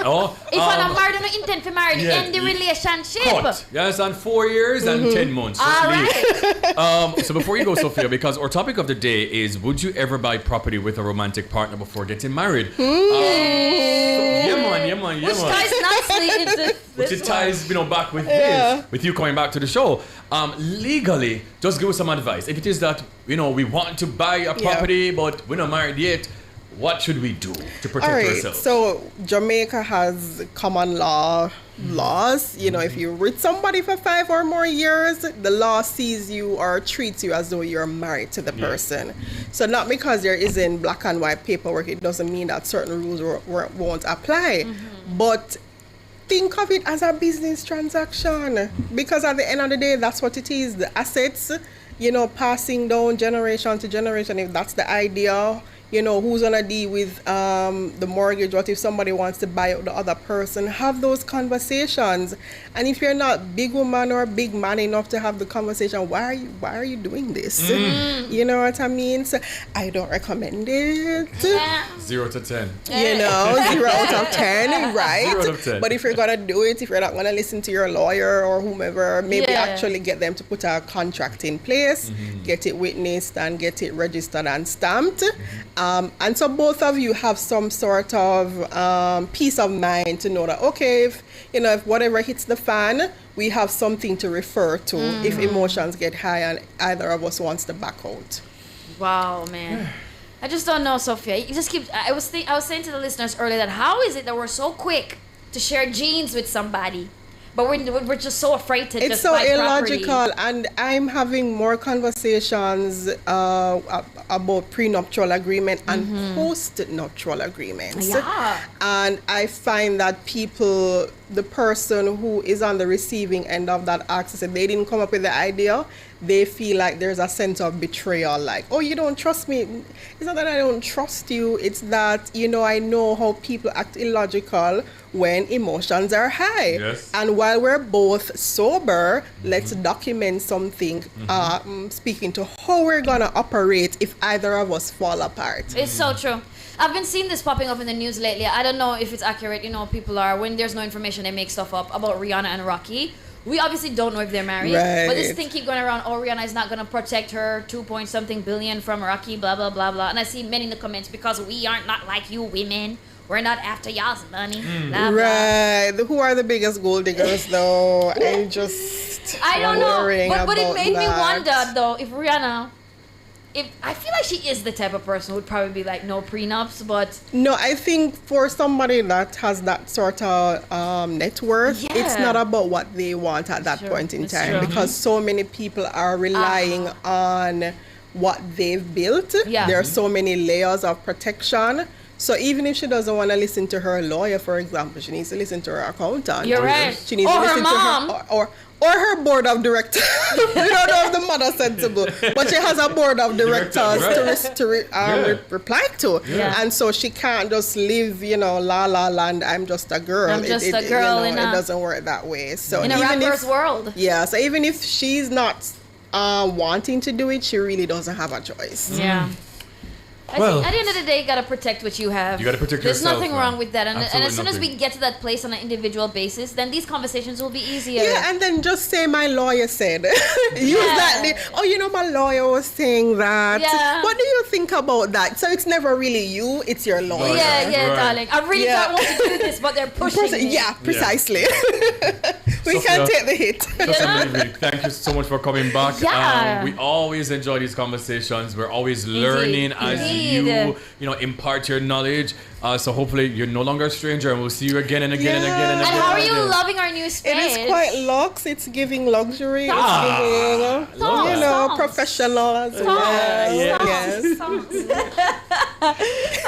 If I'm married, I don't intend to marry, end the relationship. Cut. Yes, and 4 years and 10 months. All right. So before you go, Sophia, because our topic of the day is, would you ever buy property with a romantic partner before getting married? Which ties nicely into which it ties, back with this, with you coming back to the show. Legally, just give us some advice. If it is that, we want to buy a property, but we're not married yet, What should we do to protect All right, ourselves? so Jamaica has common law laws. You know, if you're with somebody for 5 or more years, the law sees you or treats you as though you're married to the person. So not because there isn't black and white paperwork, it doesn't mean that certain rules won't apply. But think of it as a business transaction, because at the end of the day, that's what it is. The assets, you know, passing down generation to generation, if that's the idea. You know, who's gonna deal with the mortgage? What if somebody wants to buy out the other person? Have those conversations. And if you're not big woman or big man enough to have the conversation, why are you doing this? You know what I mean? So I don't recommend it. 0 to 10. You know, 0 out of 10, right? 0 out of 10. But if you're gonna do it, if you're not gonna listen to your lawyer or whomever, maybe actually get them to put a contract in place, get it witnessed and get it registered and stamped. And so both of you have some sort of peace of mind to know that, okay, if whatever hits the fan, we have something to refer to if emotions get high and either of us wants to back out. Wow, man. I just don't know, Sophia. You just keep. I was saying to the listeners earlier that how is it that we're so quick to share genes with somebody, but we're just so afraid to. It's just so buy illogical, property. and I'm having more conversations about prenuptial agreement and post-nuptial agreements. Yeah. And I find that the person who is on the receiving end of that access, if they didn't come up with the idea, they feel like there's a sense of betrayal, like, oh, you don't trust me. It's not that I don't trust you, it's that, I know how people act illogical when emotions are high. Yes. And while we're both sober, let's document something, speaking to how we're gonna operate if either of us fall apart. It's so true. I've been seeing this popping up in the news lately. I don't know if it's accurate. People are, when there's no information, they make stuff up about Rihanna and Rocky. We obviously don't know if they're married. Right. But this thing keep going around, Rihanna is not going to protect her 2-point-something billion from Rocky, blah, blah, blah, blah. And I see many in the comments, because we aren't not like you women. We're not after y'all's money. Blah, blah. Right. Who are the biggest gold diggers, though? I don't know. But it made me wonder, though, if Rihanna... I feel like she is the type of person who would probably be like, no prenups, but... No, I think for somebody that has that sort of net worth, it's not about what they want at that point in time. Because so many people are relying on what they've built. Yeah. There are so many layers of protection. So even if she doesn't want to listen to her lawyer, for example, she needs to listen to her accountant. You're right. She needs to listen her mom. to her... Or her board of directors. We don't know if the mother's sensible, but she has a board of directors to reply to. Yeah. And so she can't just live, la la land, I'm just a girl. I'm just a girl it doesn't work that way. So in a rapper's world. Yeah, so even if she's not wanting to do it, she really doesn't have a choice. Yeah. I think at the end of the day, you gotta protect what you have. You gotta protect There's yourself. There's nothing wrong with that. And as soon as nothing. we get to that place on an individual basis, then these conversations will be easier. Yeah, and then just say my lawyer said. Use that. My lawyer was saying that. Yeah. What do you think about that? So it's never really you, it's your lawyer. Yeah, darling. I really don't want to do this, but they're pushing me. Yeah, precisely. We can't take the hit. Thank you so much for coming back. Yeah. We always enjoy these conversations. We're always learning as you impart your knowledge. So hopefully you're no longer a stranger, and we'll see you again and again and again and again. And how are you loving our new space? It is quite luxe. It's giving luxury. Stop. It's giving, professional as well. Yes. All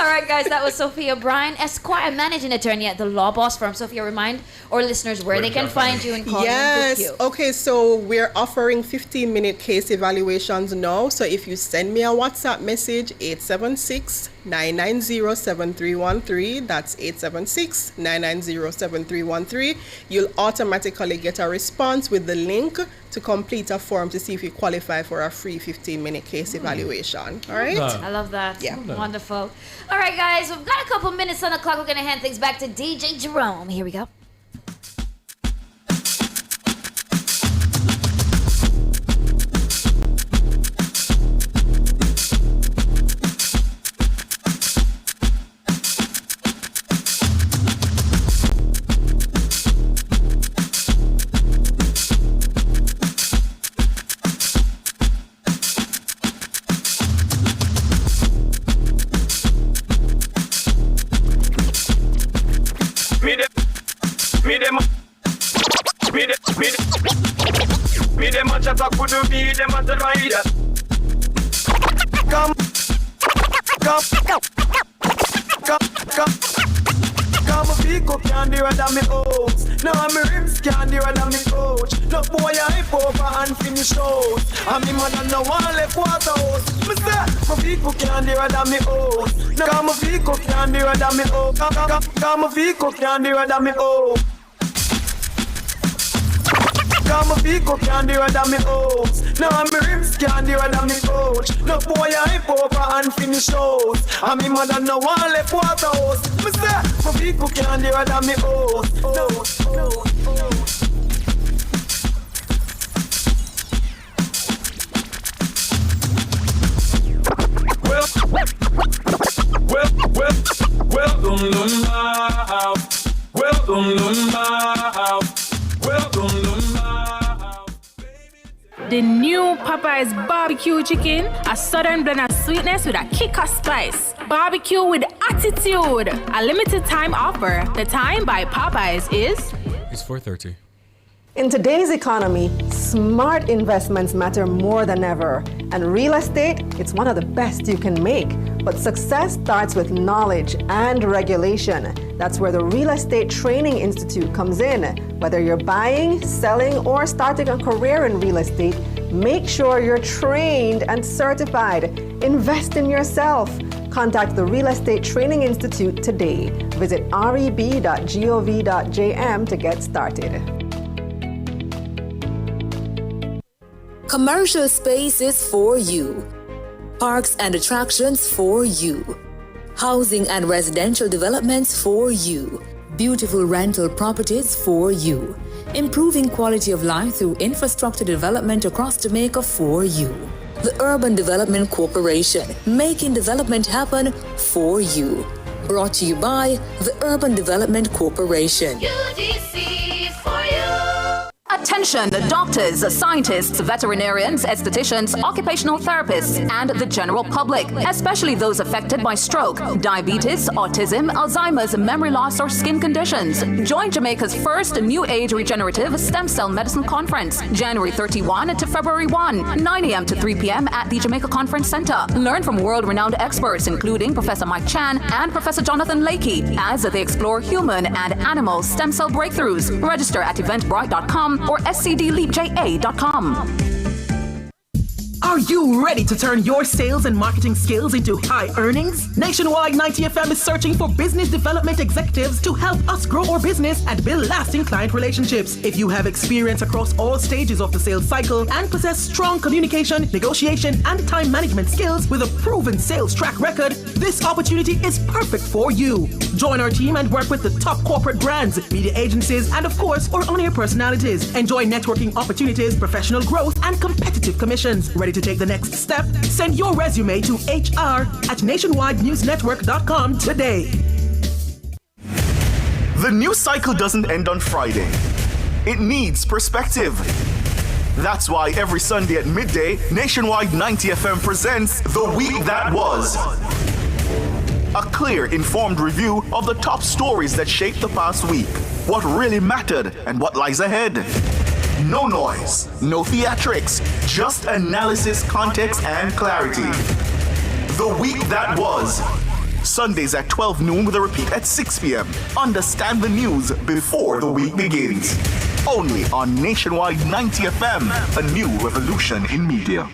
right, guys, that was Sophia Bryan, Esquire, managing attorney at the Law Boss firm. Sophia, remind our listeners where they can find you and call you and book you. Okay, so we're offering 15-minute case evaluations now. So if you send me a WhatsApp message, 876-990-7313, that's 876-990-7313, you'll automatically get a response with the link to complete a form to see if you qualify for a free 15-minute case evaluation. All right? I love that. Yeah. Wonderful. All right, guys, we've got a couple minutes on the clock. We're going to hand things back to DJ Jerome. Here we go. just a couldn't be them at the rider. Come a pick up candy rather me oats. Now I'm a rims candy rather me coach. No boy I over and finish out. And me mother no one left water house. Me say, my pick up candy rather me oats. Now come a pick up candy rather me oats. Come a pick up candy rather me oats. Come a pick up candy rather me oats. Now I'm a rims candy rather me coach. No boy I over and finish out. And me mother no one left water house. Me say, my pick up candy rather me oats. Welcome to my house. Welcome to my house. Welcome to my house. The new Popeyes barbecue chicken, a southern blend of sweetness with a kick of spice. Barbecue with attitude. A limited time offer. The time by Popeyes is... It's 4:30. In today's economy, smart investments matter more than ever. And real estate, it's one of the best you can make. But success starts with knowledge and regulation. That's where the Real Estate Training Institute comes in. Whether you're buying, selling, or starting a career in real estate, make sure you're trained and certified. Invest in yourself. Contact the Real Estate Training Institute today. Visit reb.gov.jm to get started. Commercial spaces for you. Parks and attractions for you. Housing and residential developments for you. Beautiful rental properties for you. Improving quality of life through infrastructure development across Jamaica for you. The Urban Development Corporation, making development happen for you. Brought to you by the Urban Development Corporation. UDC for you. Attention, doctors, scientists, veterinarians, estheticians, occupational therapists, and the general public, especially those affected by stroke, diabetes, autism, Alzheimer's, memory loss, or skin conditions. Join Jamaica's first New Age Regenerative Stem Cell Medicine Conference, January 31 to February 1, 9 a.m. to 3 p.m. at the Jamaica Conference Center. Learn from world-renowned experts, including Professor Mike Chan and Professor Jonathan Lakey, as they explore human and animal stem cell breakthroughs. Register at eventbrite.com or scdleapja.com. Are you ready to turn your sales and marketing skills into high earnings? Nationwide 90 FM is searching for business development executives to help us grow our business and build lasting client relationships. If you have experience across all stages of the sales cycle and possess strong communication, negotiation, and time management skills with a proven sales track record, this opportunity is perfect for you. Join our team and work with the top corporate brands, media agencies, and of course, our on-air personalities. Enjoy networking opportunities, professional growth, and competitive commissions. Ready to take the next step? Send your resume to hr@nationwidenewsnetwork.com today. The news cycle doesn't end on Friday. It needs perspective. That's why every Sunday at midday, Nationwide 90 FM presents The Week That Was. A clear, informed review of the top stories that shaped the past week, what really mattered and what lies ahead. No noise, no theatrics, just analysis, context, and clarity. The Week That Was. Sundays at 12 noon with a repeat at 6 p.m. Understand the news before the week begins. Only on Nationwide 90 FM, a new revolution in media.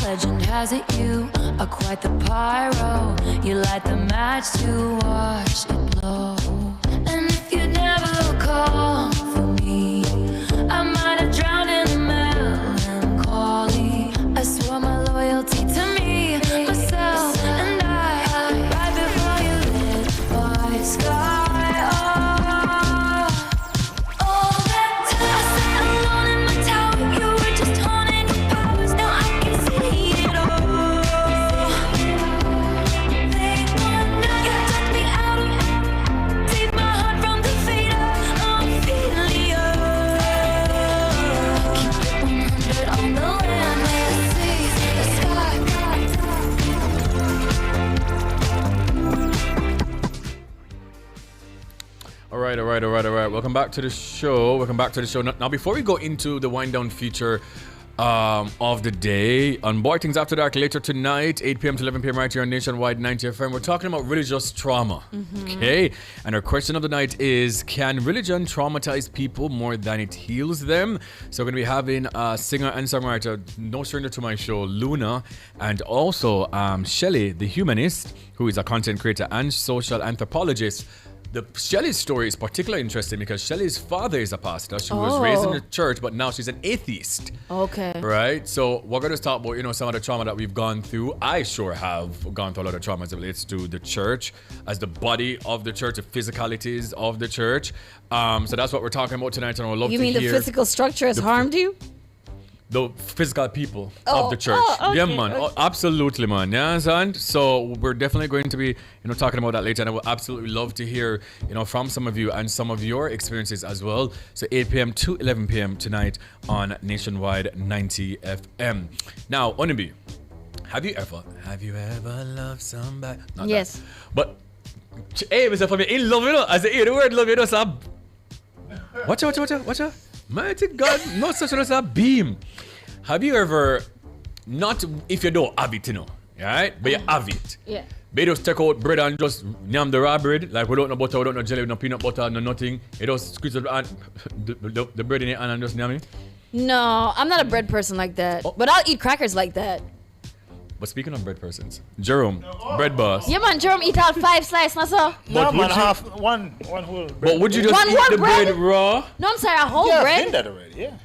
Legend has it you are quite the pyro. You light the match to watch it blow. And if you never call for me, I might have drowned in melancholy. I swore my loyalty to me, myself, and I. Right before you lit my sky. All right. Welcome back to the show. Now, before we go into the wind down feature of the day on Boy Things After Dark later tonight, 8 p.m. to 11 p.m. right here on Nationwide 90 FM, we're talking about religious trauma. Okay? And our question of the night is, can religion traumatize people more than it heals them? So we're going to be having singer and songwriter, no stranger to my show, Luna, and also Shelly, the humanist, who is a content creator and social anthropologist. Shelly's story is particularly interesting because Shelly's father is a pastor. She was raised in the church, but now she's an atheist. Okay. Right? So we're going to talk about, some of the trauma that we've gone through. I sure have gone through a lot of trauma as it relates to the church, as the body of the church, the physicalities of the church. So that's what we're talking about tonight, and I would love to hear. You mean the physical structure has harmed you? The physical people of the church. Okay, yeah, man. Okay. Absolutely, man. Yeah, understand? So we're definitely going to be, talking about that later. And I would absolutely love to hear, from some of you and some of your experiences as well. So 8 p.m. to 11 p.m. tonight on Nationwide 90 FM. Now, Onibi, have you ever loved somebody? Not yes. That. But, hey, Mr. Fami, in love, as I hear the word love, watch out. Mighty God, not such as a beam. Have you ever, not if you don't have it, right? But you have it. Yeah. They just take out bread and just yam the raw bread, like without no butter, without no jelly, no peanut butter, no nothing. You just squeeze the bread in it and just yam it. No, I'm not a bread person like that. But I'll eat crackers like that. But speaking of bread persons, Jerome, bread boss. Yeah, man, Jerome eat all 5 slices, not so. No, man, one whole bread. But would you just eat the bread raw? No, I'm sorry, a whole bread? Yeah, I've been that already, yeah.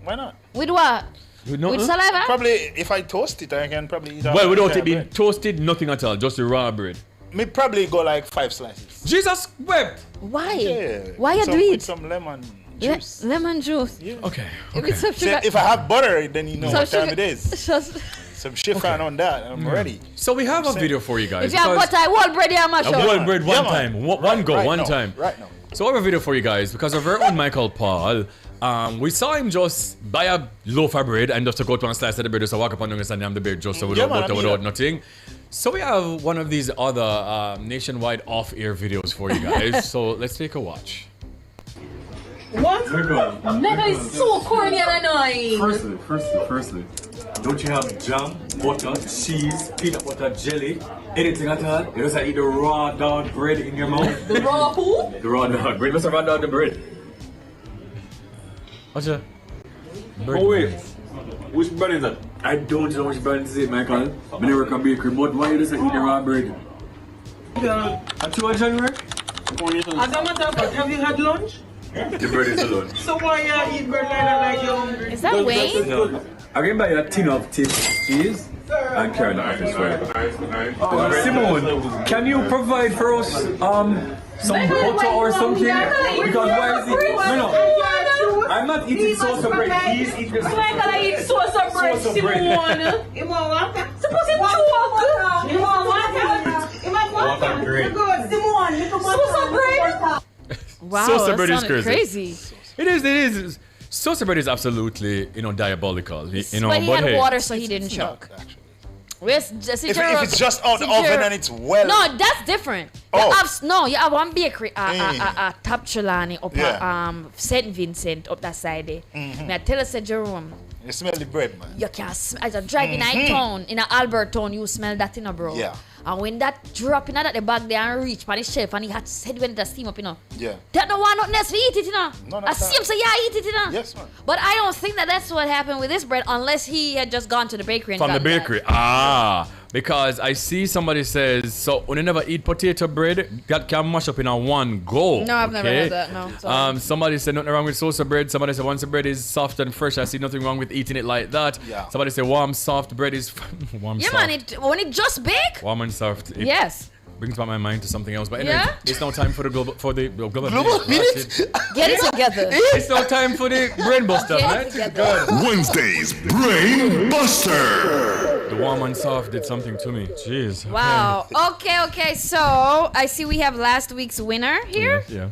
Why not? With what? With saliva? Probably, if I toast it, I can probably eat all. Well, without it being toasted, nothing at all, just the raw bread. Me probably go like 5 slices. Jesus wept. Why? Yeah. Why you do it? With some lemon juice. Lemon juice. Yeah. Okay. If I have butter, then you know what time it is. Some chiffon on that, I'm ready. So we have a video for you guys. If you have butter, whole bread, you mash up. Whole bread one time. One go, one time. Right now. So we have a video for you guys because of our own Michael Paul. We saw him just buy a loaf of bread and just to go to one slice of the bread, just to walk up on and ham the bread just without butter, without nothing. So we have one of these other nationwide off-air videos for you guys. So let's take a watch. What? Nigga is so corny and annoying. Firstly, don't you have jam, butter, cheese, peanut butter, jelly, anything at all? You just eat the raw dog bread in your mouth. The raw who? The raw dog bread. Must have raw dog the bread. What's that? Oh wait, which brand is that? I don't know which brand is it, Michael. I never work at bakery, but why you just eat the raw bread? Yeah. At 2 January? As a matter of fact, have you had lunch? The bread is alone. So why you eat bread like that like you're hungry? Is that Wayne? No. I can buy a tin of cheese and carry the office for you. Simone, can you provide for us some butter or something? Because why is it? No. I'm not eating sauce of bread. He's eating the sauce. Michael, I eat sauce of bread, Simone. You want what? Suppose you choke. You want what? You want what? Good, Simone. Sauce of bread. Wow, Sauce bread that is crazy. It is. Sauce bread is absolutely, diabolical. But he had water, so he didn't choke. If it's just out the oven and it's well. No, that's different. You have one bakery, Top Trelawney up St. Vincent up that side there. I tell you, say Jerome. You smell the bread, man. You can't smell. As a drive in town, in Albert town, you smell that in a bro. Yeah. And when that drop in that the bag there and reach on the shelf and he had said when it steam up, Yeah. That no one nothing else to eat it, No, I see him say, yeah, eat it, Yes, man. But I don't think that's what happened with this bread unless he had just gone to the bakery and From the gotten that. bakery. Because I see somebody says, so when you never eat potato bread, that can mash up in a one go. No, I've never had that, no. Sorry. Somebody said nothing wrong with salsa bread. Somebody said once the bread is soft and fresh, I see nothing wrong with eating it like that. Yeah. Somebody said warm, soft bread is warm, Yeah, soft. man, when it just bake. Warm and soft. It Yes. brings back my mind to something else. But anyway, Yeah? it's now time for the global minute. Get it together. It's now time for the brain buster, Get man. it together. Wednesday's Brain Buster. The warm and soft did something to me. Jeez. Wow. Okay. So I see we have last week's winner here. Yeah.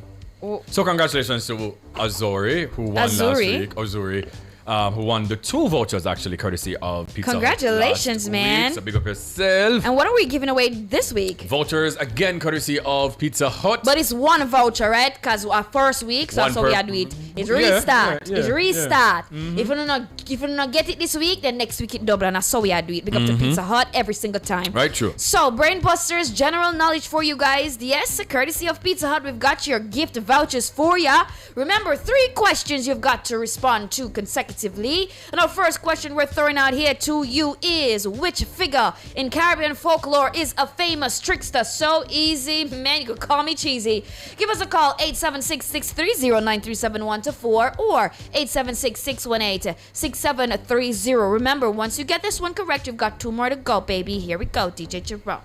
So congratulations to Azuri, who won last week. Azuri. Who won the 2 vouchers actually, courtesy of Pizza Hut Congratulations, last man. week. So big up yourself. And what are we giving away this week? Vouchers again, courtesy of Pizza Hut. But it's one voucher, right? Because our first week, so that's how we had to do it. It's restart. It's restart. If you not get it this week, then next week it double, and that's how we had to do it. Big up to Pizza Hut every single time. Right, true. So, Brainbusters, general knowledge for you guys. Yes, courtesy of Pizza Hut, we've got your gift vouchers for ya. Remember, 3 questions you've got to respond to consecutively. And our first question we're throwing out here to you is, which figure in Caribbean folklore is a famous trickster? So easy, man, you could call me cheesy. Give us a call, 876-630-9371-4 or 876-618-6730. Remember, once you get this one correct, you've got 2 more to go, baby. Here we go, DJ Jerome.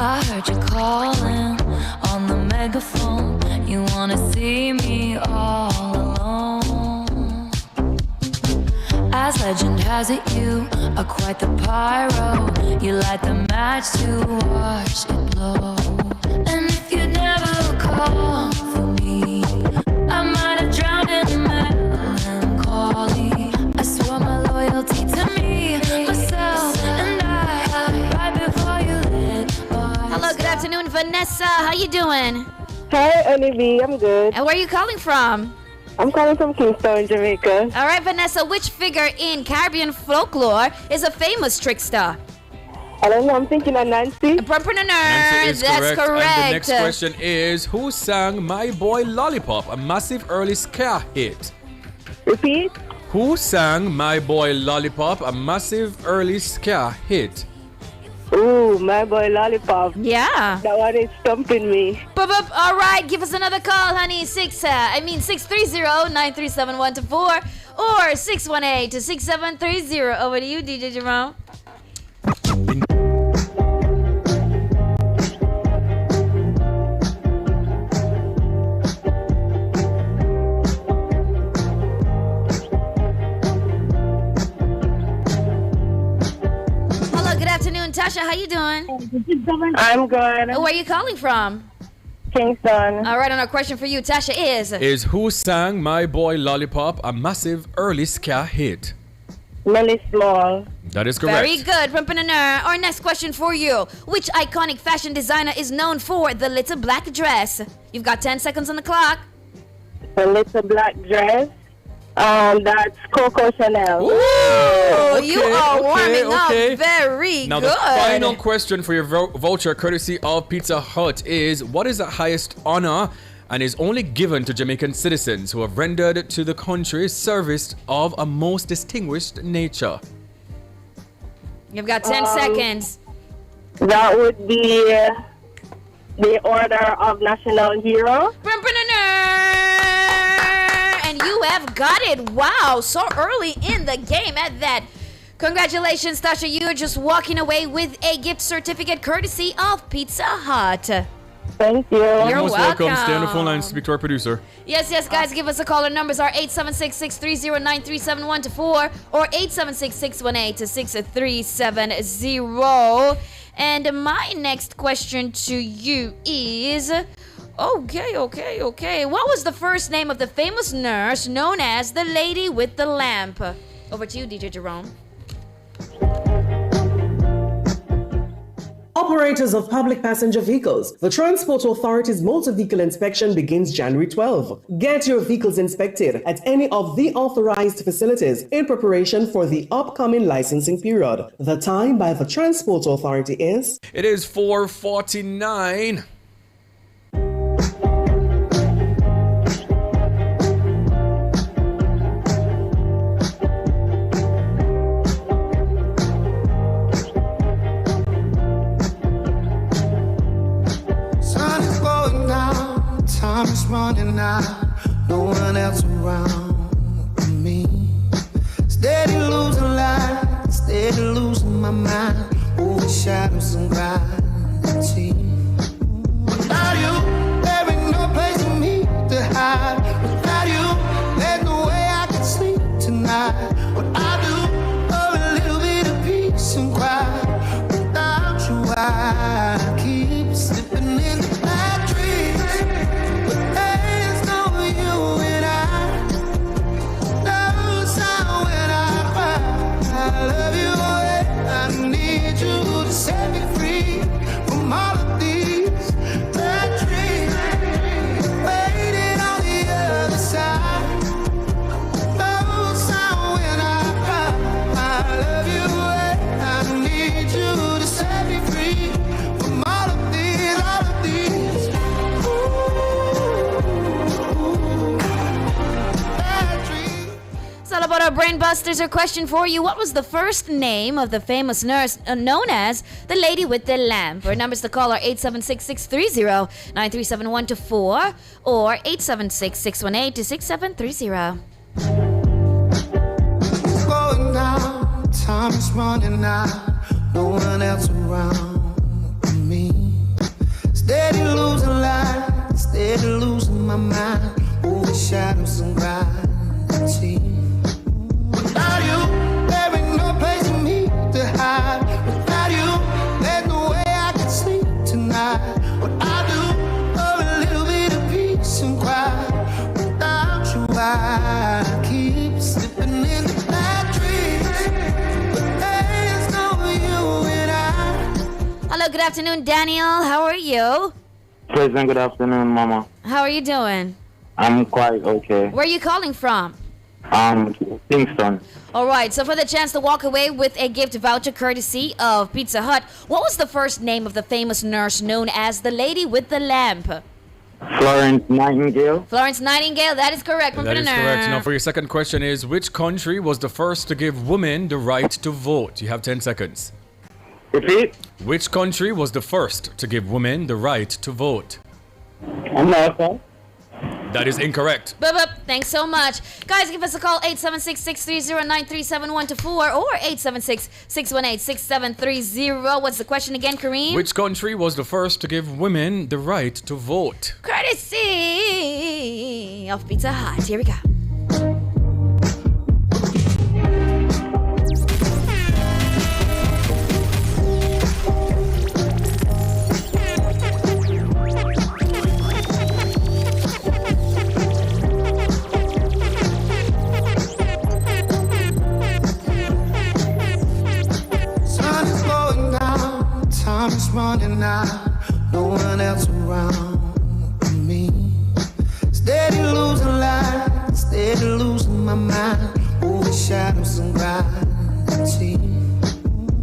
I heard you calling on the megaphone. You wanna see me all alone. As legend has it, you are quite the pyro. You light the match to watch it blow. And if you never call for me, I might have drowned in melancholy. I swore my loyalty to me, myself, and I, right before you lit. Hello, good afternoon, Vanessa. How you doing? Hi, Honey B. I'm good. And where are you calling from? I'm calling from Kingston, Jamaica. All right, Vanessa, which figure in Caribbean folklore is a famous trickster? I don't know, I'm thinking of Nancy. Nancy is That's correct. And the next question is, who sang My Boy Lollipop, a massive early ska hit? Repeat? Who sang My Boy Lollipop, a massive early ska hit? Ooh, My Boy Lollipop. Yeah. That one is stumping me. All right, give us another call, honey. 630-937-124 or 618-6730. Over to you, DJ Jerome. Tasha, how you doing? I'm good. Where are you calling from? Kingston. All right, and our question for you, Tasha, is who sang My Boy Lollipop, a massive early ska hit? Nelly Small. That is correct. Very good. Our next question for you. Which iconic fashion designer is known for the little black dress? You've got 10 seconds on the clock. The little black dress? That's Coco Chanel. Ooh, you are warming up very now, good. The final question for your voucher, courtesy of Pizza Hut, is what is the highest honor and is only given to Jamaican citizens who have rendered to the country service of a most distinguished nature? You've got 10 seconds. That would be the Order of National Hero. And you have got it. Wow, so early in the game at that. Congratulations, Tasha. You're just walking away with a gift certificate courtesy of Pizza Hut. Thank you. You're most welcome. Stay on the phone line and welcome. speak to our producer. Yes, guys, give us a call. Our numbers are 876-630-9371-4 or 876-618-6370. And my next question to you is... Okay. What was the first name of the famous nurse known as the Lady with the Lamp? Over to you, DJ Jerome. Operators of public passenger vehicles, the Transport Authority's motor vehicle inspection begins January 12. Get your vehicles inspected at any of the authorized facilities in preparation for the upcoming licensing period. The time by the Transport Authority is... It is 4:49. Time is running out, no one else around me. Steady losing light, steady losing my mind, over shadows and gravity. Without you, there ain't no place for me to hide. Without you, there's no way I can sleep tonight. What I do, for a little bit of peace and quiet. Without you, I keep slipping in the bad dreams. I love you, I need you to set me free from all of these bad dreams. Waiting on the other side, no sound when I cry. I love you, I need you to set me free from all of these, all of these. Bad dreams. It's all about our brain busters. Our question for you: what was the first name of the famous nurse known as the lady with the lamp? Our numbers to call are 876-630-9371-4 or 876-618-6730. It's going down, time is running out, no one else around me. Steady losing light, steady losing my mind, over shadows and gravity. Without you, there ain't no place for me to hide. Without you, there's no way I can sleep tonight. What I do, for a little bit of peace and quiet. Without you, I keep slipping in the bad dreams. But there's no you and I. Hello, good afternoon, Daniel. How are you? Pleasant good afternoon, Mama. How are you doing? I'm quite okay. Where are you calling from? Kingston. All right, so for the chance to walk away with a gift voucher courtesy of Pizza Hut, what was the first name of the famous nurse known as the lady with the lamp? Florence Nightingale. Florence Nightingale, that is correct. That is correct. Now for your second question is, which country was the first to give women the right to vote? You have 10 seconds. Repeat. Which country was the first to give women the right to vote? America. That is incorrect. Thanks so much. Guys, give us a call, 876-630-9371-4 or 876-618-6730. What's the question again, Kareem? Which country was the first to give women the right to vote? Courtesy of Pizza Hut. Here we go. Time is running out, no one else around me. Steady losing light, steady losing my mind, over shadows and gravity.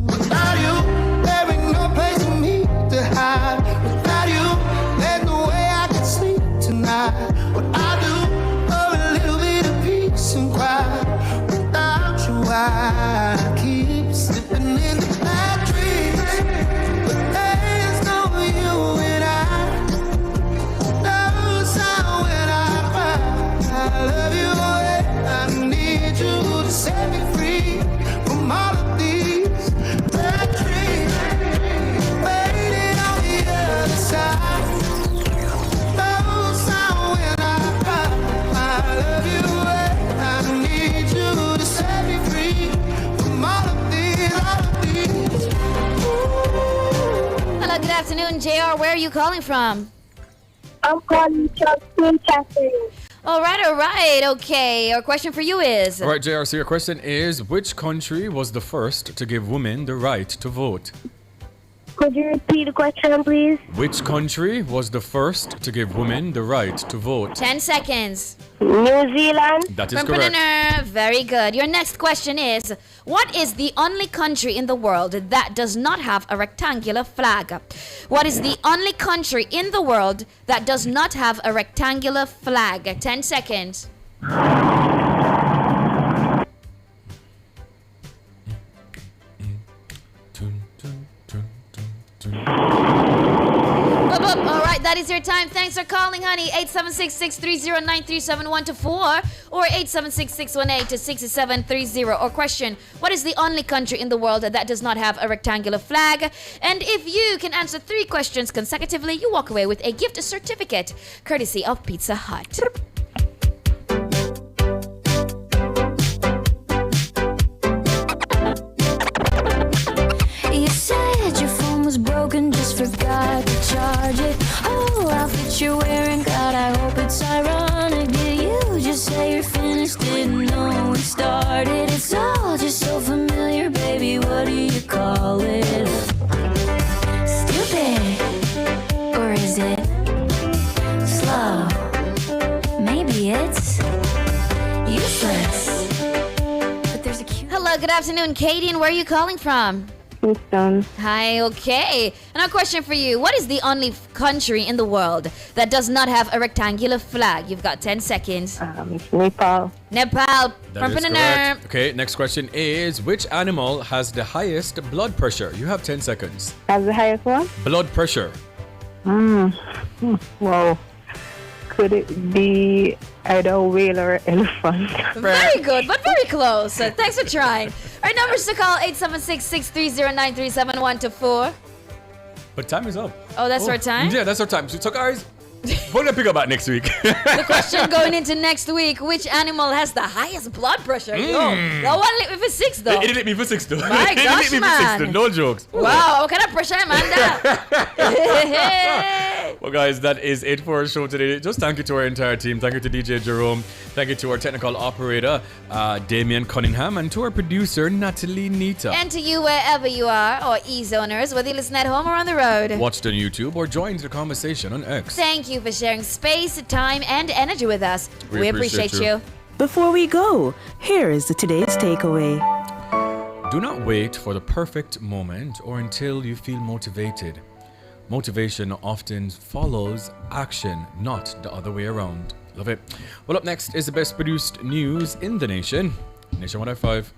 Without you, there ain't no place for me to hide. Without you, there's no way I can sleep tonight. What I do, for a little bit of peace and quiet. Without you, I keep slipping in the bad dreams. I love you, I need you to set me free from all of these bad dreams. Waiting on the other side, no sound when I cry. I love you, I need you to set me free from all of these, all of these. Hello, good afternoon, JR. Where are you calling from? I'm calling from Winchester. All right, okay. Our question for you is... All right, JR, so your question is, which country was the first to give women the right to vote? Could you repeat the question, please? Which country was the first to give women the right to vote? 10 seconds. New Zealand. That is correct. Very good. Your next question is, what is the only country in the world that does not have a rectangular flag? What is the only country in the world that does not have a rectangular flag? 10 seconds. All right, that is your time. Thanks for calling, honey. 876-630-9371-4 or 876-618-6730. Or question, what is the only country in the world that does not have a rectangular flag? And if you can answer 3 questions consecutively, you walk away with a gift certificate courtesy of Pizza Hut. You said your phone was broken, just forgot to charge it. Oh, outfit you're wearing, God, I hope it's ironic. Did you just say you're finished, didn't know it started? It's all just so familiar, baby, what do you call it? Stupid, or is it slow? Maybe it's useless. But there's a cute... Hello, good afternoon, Katie, and where are you calling from? Houston. Hi, okay. And a question for you. What is the only country in the world that does not have a rectangular flag? You've got 10 seconds. Nepal. Nepal. That is correct. Okay, next question is, which animal has the highest blood pressure? You have 10 seconds. Has the highest one? Blood pressure. Wow. Could it be either a whale or an elephant? Very good, but very close. Thanks for trying. Our numbers to call 876-630-9371-4. But time is up. Oh, that's our time? Yeah, that's our time. So guys, we're gonna pick up next week. The question going into next week, which animal has the highest blood pressure? Yo, that one lit me for 6 though. It lit me for 6 though. My gosh, it lit me for 6 though. No jokes. Wow, what kind of pressure, Amanda? Well, guys, that is it for our show today. Just thank you to our entire team. Thank you to DJ Jerome. Thank you to our technical operator, Damian Cunningham, and to our producer, Natalie Nita. And to you, wherever you are, or E-Zoners, whether you listen at home or on the road. Watch on YouTube or join the conversation on X. Thank you for sharing space, time, and energy with us. We appreciate you. Before we go, here is today's takeaway. Do not wait for the perfect moment or until you feel motivated. Motivation often follows action, not the other way around. Love it. Well, up next is the best produced news in the nation. Nationwide 5.